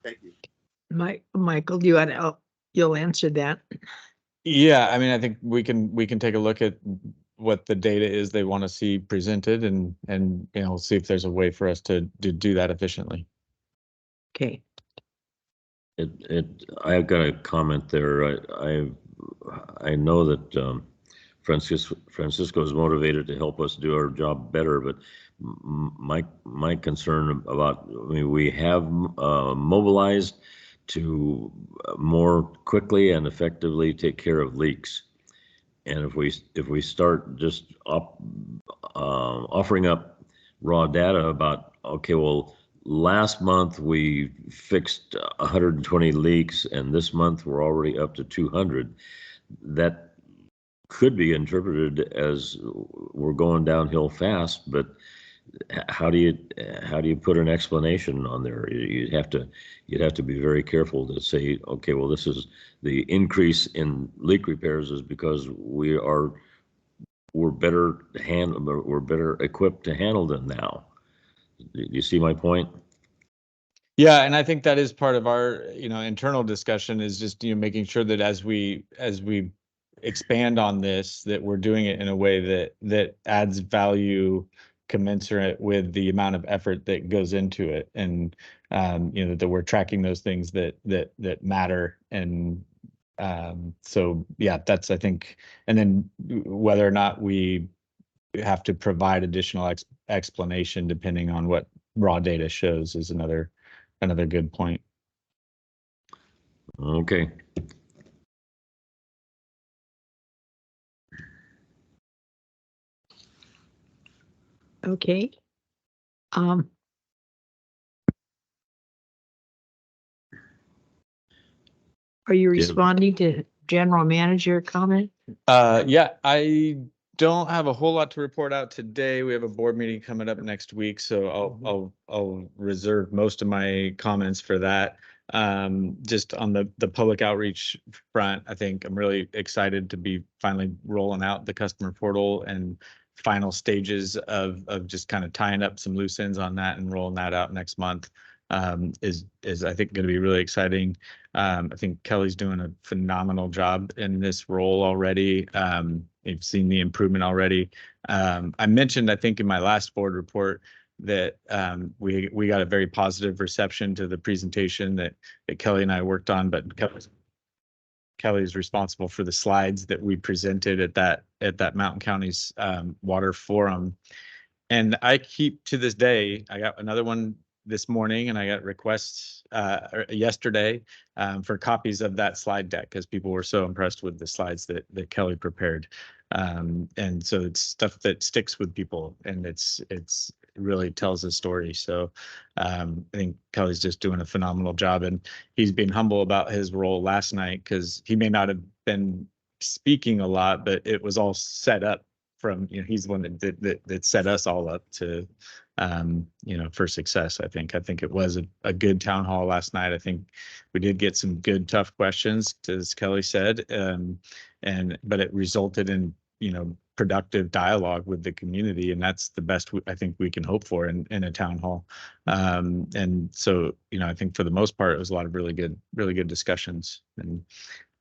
Thank you. Michael, you'll answer that. Yeah, I mean, I think we can take a look at what the data is they want to see presented and see if there's a way for us to do that efficiently. Okay. I've got a comment there. I know that Francisco is motivated to help us do our job better, but my concern about, we have mobilized to more quickly and effectively take care of leaks. And if we start just offering up raw data about, okay, well, last month we fixed 120 leaks and this month we're already up to 200, that could be interpreted as we're going downhill fast, but how do you put an explanation on there? You'd have to be very careful to say, okay, well, this is the increase in leak repairs is because we're better equipped to handle them now. Do you see my point? Yeah, and I think that is part of our internal discussion, is just making sure that as we expand on this, that we're doing it in a way that adds value commensurate with the amount of effort that goes into it, and that we're tracking those things that matter. And so yeah, that's, I think, and then whether or not we have to provide additional explanation depending on what raw data shows is another good point. Okay. Okay. Are you Yeah. responding to general manager comment? Yeah, I don't have a whole lot to report out today. We have a board meeting coming up next week, so I'll reserve most of my comments for that. Just on the public outreach front, I think I'm really excited to be finally rolling out the customer portal and final stages of just kind of tying up some loose ends on that and rolling that out next month. Is I think going to be really exciting. I think Kelly's doing a phenomenal job in this role already. You've seen the improvement already. I mentioned, I think in my last board report that we got a very positive reception to the presentation that Kelly and I worked on, but Kelly's responsible for the slides that we presented at that Mountain County's water forum. And I keep to this day, I got another one this morning and I got requests yesterday for copies of that slide deck because people were so impressed with the slides that Kelly prepared. And so it's stuff that sticks with people and it really tells a story. So I think Kelly's just doing a phenomenal job and he's been humble about his role last night because he may not have been speaking a lot, but it was all set up from, he's the one that set us all up to, for success. I think it was a good town hall last night. I think we did get some good, tough questions, as Kelly said, but it resulted in, productive dialogue with the community. And that's the best I think we can hope for in a town hall. And so, I think for the most part, it was a lot of really good discussions. And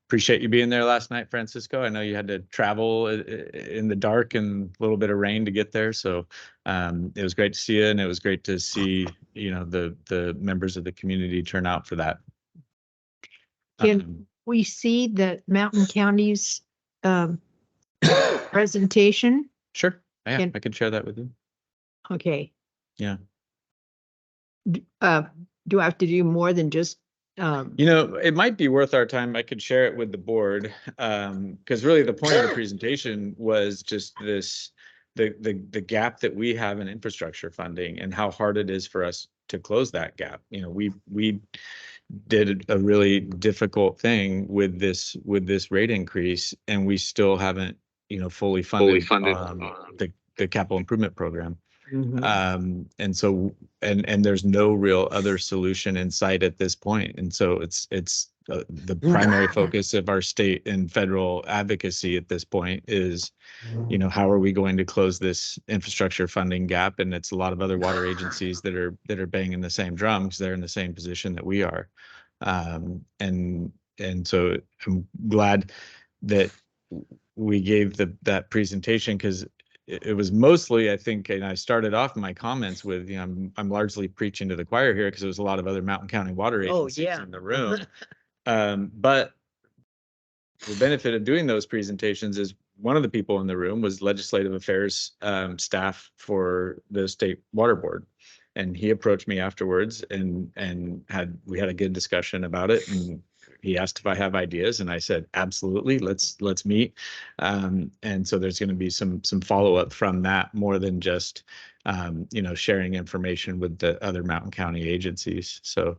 appreciate you being there last night, Francisco. I know you had to travel in the dark and a little bit of rain to get there. So it was great to see you, and it was great to see, the members of the community turn out for that. Can we see the Mountain County's presentation? Sure. Yeah, Can- I can share that with you. Okay. Yeah. Do I have to do more than just It might be worth our time. I could share it with the board. Because really the point of the presentation was just the gap that we have in infrastructure funding and how hard it is for us to close that gap. We did a really difficult thing with this rate increase, and we still haven't, fully funded the capital improvement program. And so, and there's no real other solution in sight at this point. And so it's the primary focus of our state and federal advocacy at this point is, how are we going to close this infrastructure funding gap? And it's a lot of other water agencies that are banging the same drum because they're in the same position that we are. And so I'm glad that we gave that presentation because it was mostly, I think, and I started off my comments with, I'm largely preaching to the choir here because there was a lot of other Mountain County water agencies in the room. But the benefit of doing those presentations is one of the people in the room was legislative affairs staff for the state water board. And he approached me afterwards and we had a good discussion about it. And he asked if I have ideas, and I said, absolutely, let's meet. And so there's going to be some follow-up from that, more than just sharing information with the other Mountain County agencies. So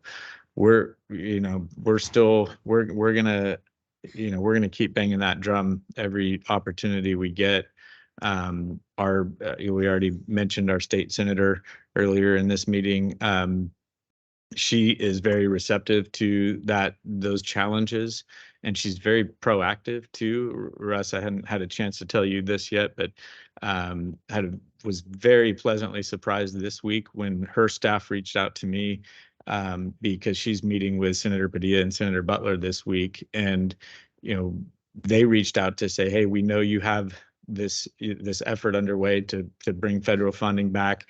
we're gonna keep banging that drum every opportunity we get. We already mentioned our state senator earlier in this meeting. She is very receptive to those challenges, and she's very proactive too. Russ, I hadn't had a chance to tell you this yet, but was very pleasantly surprised this week when her staff reached out to me because she's meeting with Senator Padilla and Senator Butler this week, and they reached out to say, hey, we know you have this effort underway to bring federal funding back.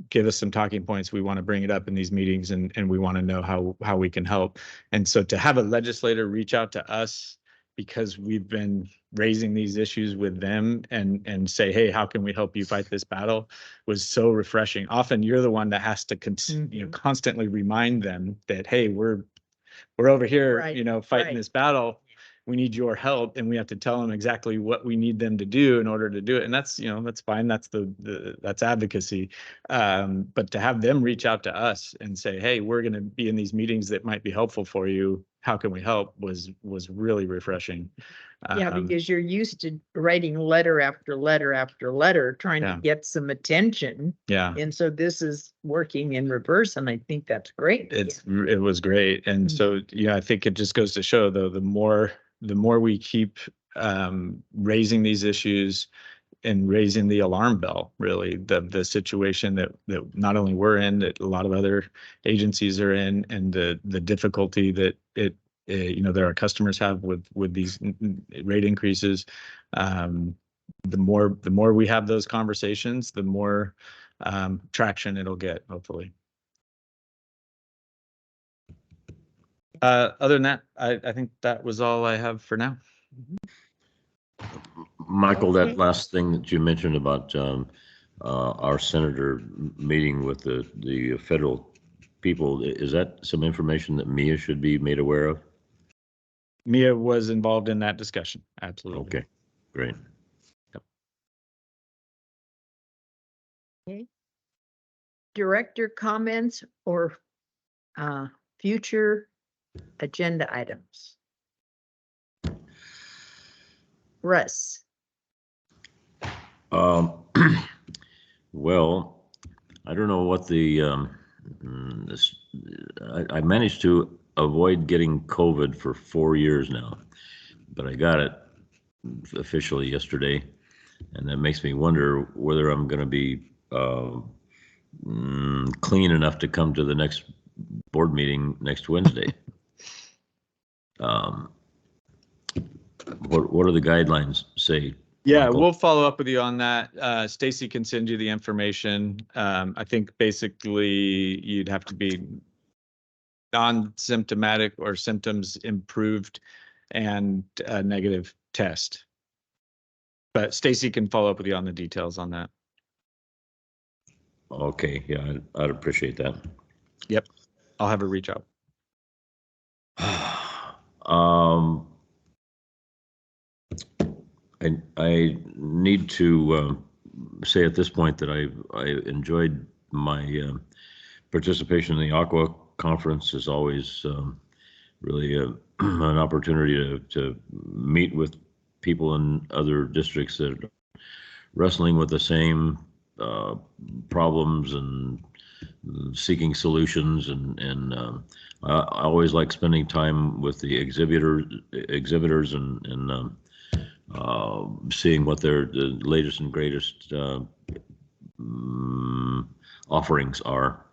Give us some talking points. We want to bring it up in these meetings, and we want to know how we can help. And so to have a legislator reach out to us because we've been raising these issues with them and say, hey, how can we help you fight this battle, was so refreshing. Often you're the one that has to constantly remind them that, hey, we're over here, fighting this battle. We need your help, and we have to tell them exactly what we need them to do in order to do it. And that's, that's fine. That's that's advocacy. But to have them reach out to us and say, hey, we're going to be in these meetings that might be helpful for you. how can we help was really refreshing. Yeah, Um, because you're used to writing letter after letter after letter, trying to Yeah. get some attention. Yeah. And so this is working in reverse, and I think that's great. It was great. And so, yeah, I think it just goes to show though, the more we keep raising these issues and raising the alarm bell, really, the situation that not only we're in, that a lot of other agencies are in, and the difficulty that that our customers have with these rate increases. The more we have those conversations, the more traction it'll get, hopefully. Other than that, I think that was all I have for now. Michael, Okay. that last thing that you mentioned about our senator meeting with the federal people, is that some information that Mia should be made aware of? Mia was involved in that discussion. Absolutely. Okay, great. Director comments or future agenda items? Russ? Well, I don't know what the I managed to avoid getting COVID for 4 years now, but I got it officially yesterday, and that makes me wonder whether I'm going to be clean enough to come to the next board meeting next Wednesday. What do the guidelines say? Yeah, Michael? we'll follow up with you on that. Stacy can send you the information. I think basically you'd have to be non-symptomatic or symptoms improved and a negative test. But Stacy can follow up with you on the details on that. Okay, yeah, I'd appreciate that. Yep, I'll have her reach out. I need to say at this point that I enjoyed my participation in the Aqua Conference. Is always really an opportunity to meet with people in other districts that are wrestling with the same problems and seeking solutions, and I always like spending time with the exhibitors and seeing what the latest and greatest offerings are.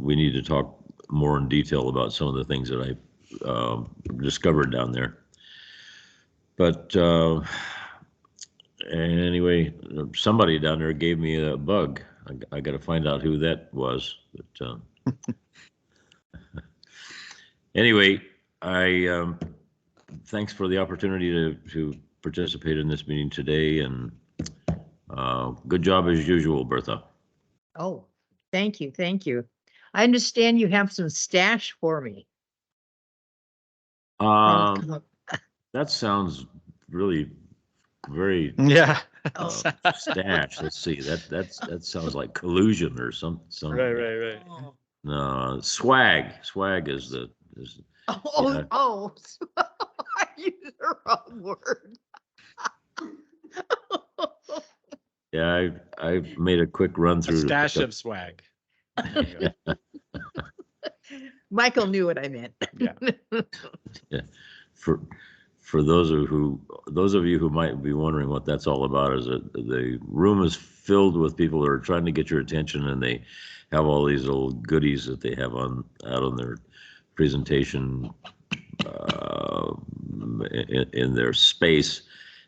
We need to talk more in detail about some of the things that I discovered down there. But anyway, somebody down there gave me a bug. I got to find out who that was. But anyway, I thanks for the opportunity to participate in this meeting today, and good job as usual, Bertha. Oh, thank you, thank you. I understand you have some stash for me. That sounds really very Yeah. stash. Let's see. That sounds like collusion or some. Right. No, swag. Swag is the. Yeah. I used the wrong word. Yeah, I've made a quick run A through. stash of swag. Michael knew what I meant. Yeah. For those of you who might be wondering what that's all about, is that the room is filled with people that are trying to get your attention, and they have all these little goodies that they have out on their presentation in their space,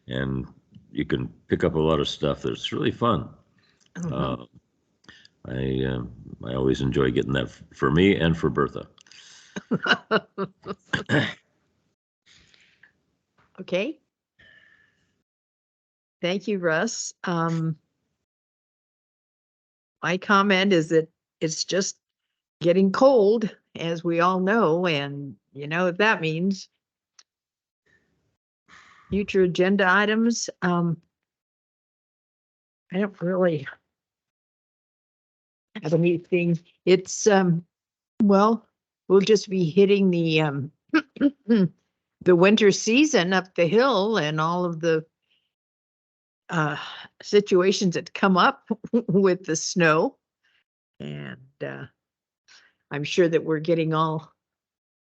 and you can pick up a lot of stuff that's really fun. I always enjoy getting that for me and for Bertha. Okay. Thank you, Russ. My comment is that it's just getting cold, as we all know, and you know what that means. Future agenda items. I don't really have anything. It's well, we'll just be hitting the winter season up the hill and all of the situations that come up with the snow. And I'm sure that we're getting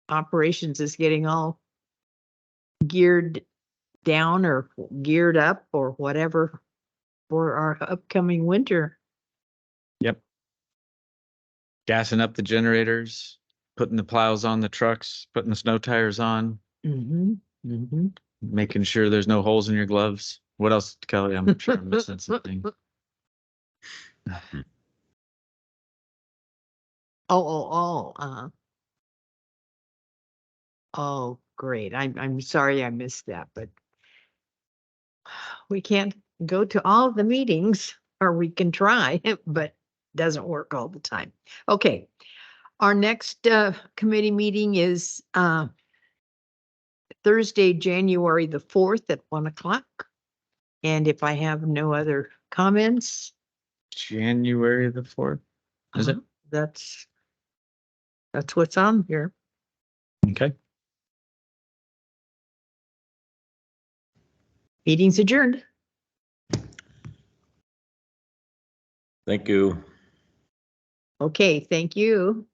operations is getting all geared down or geared up or whatever for our upcoming winter. Yep. Gassing up the generators, putting the plows on the trucks, putting the snow tires on, Mm-hmm, mm-hmm. making sure there's no holes in your gloves. What else, Kelly? I'm sure I'm missing something. Oh, great. I'm sorry I missed that, but we can't go to all the meetings, or we can try, but doesn't work all the time. Okay. Our next committee meeting is Thursday, January the 4th at 1:00. And if I have no other comments, January the 4th. Is it? That's what's on here. Okay. Meeting's adjourned. Thank you. Okay, thank you.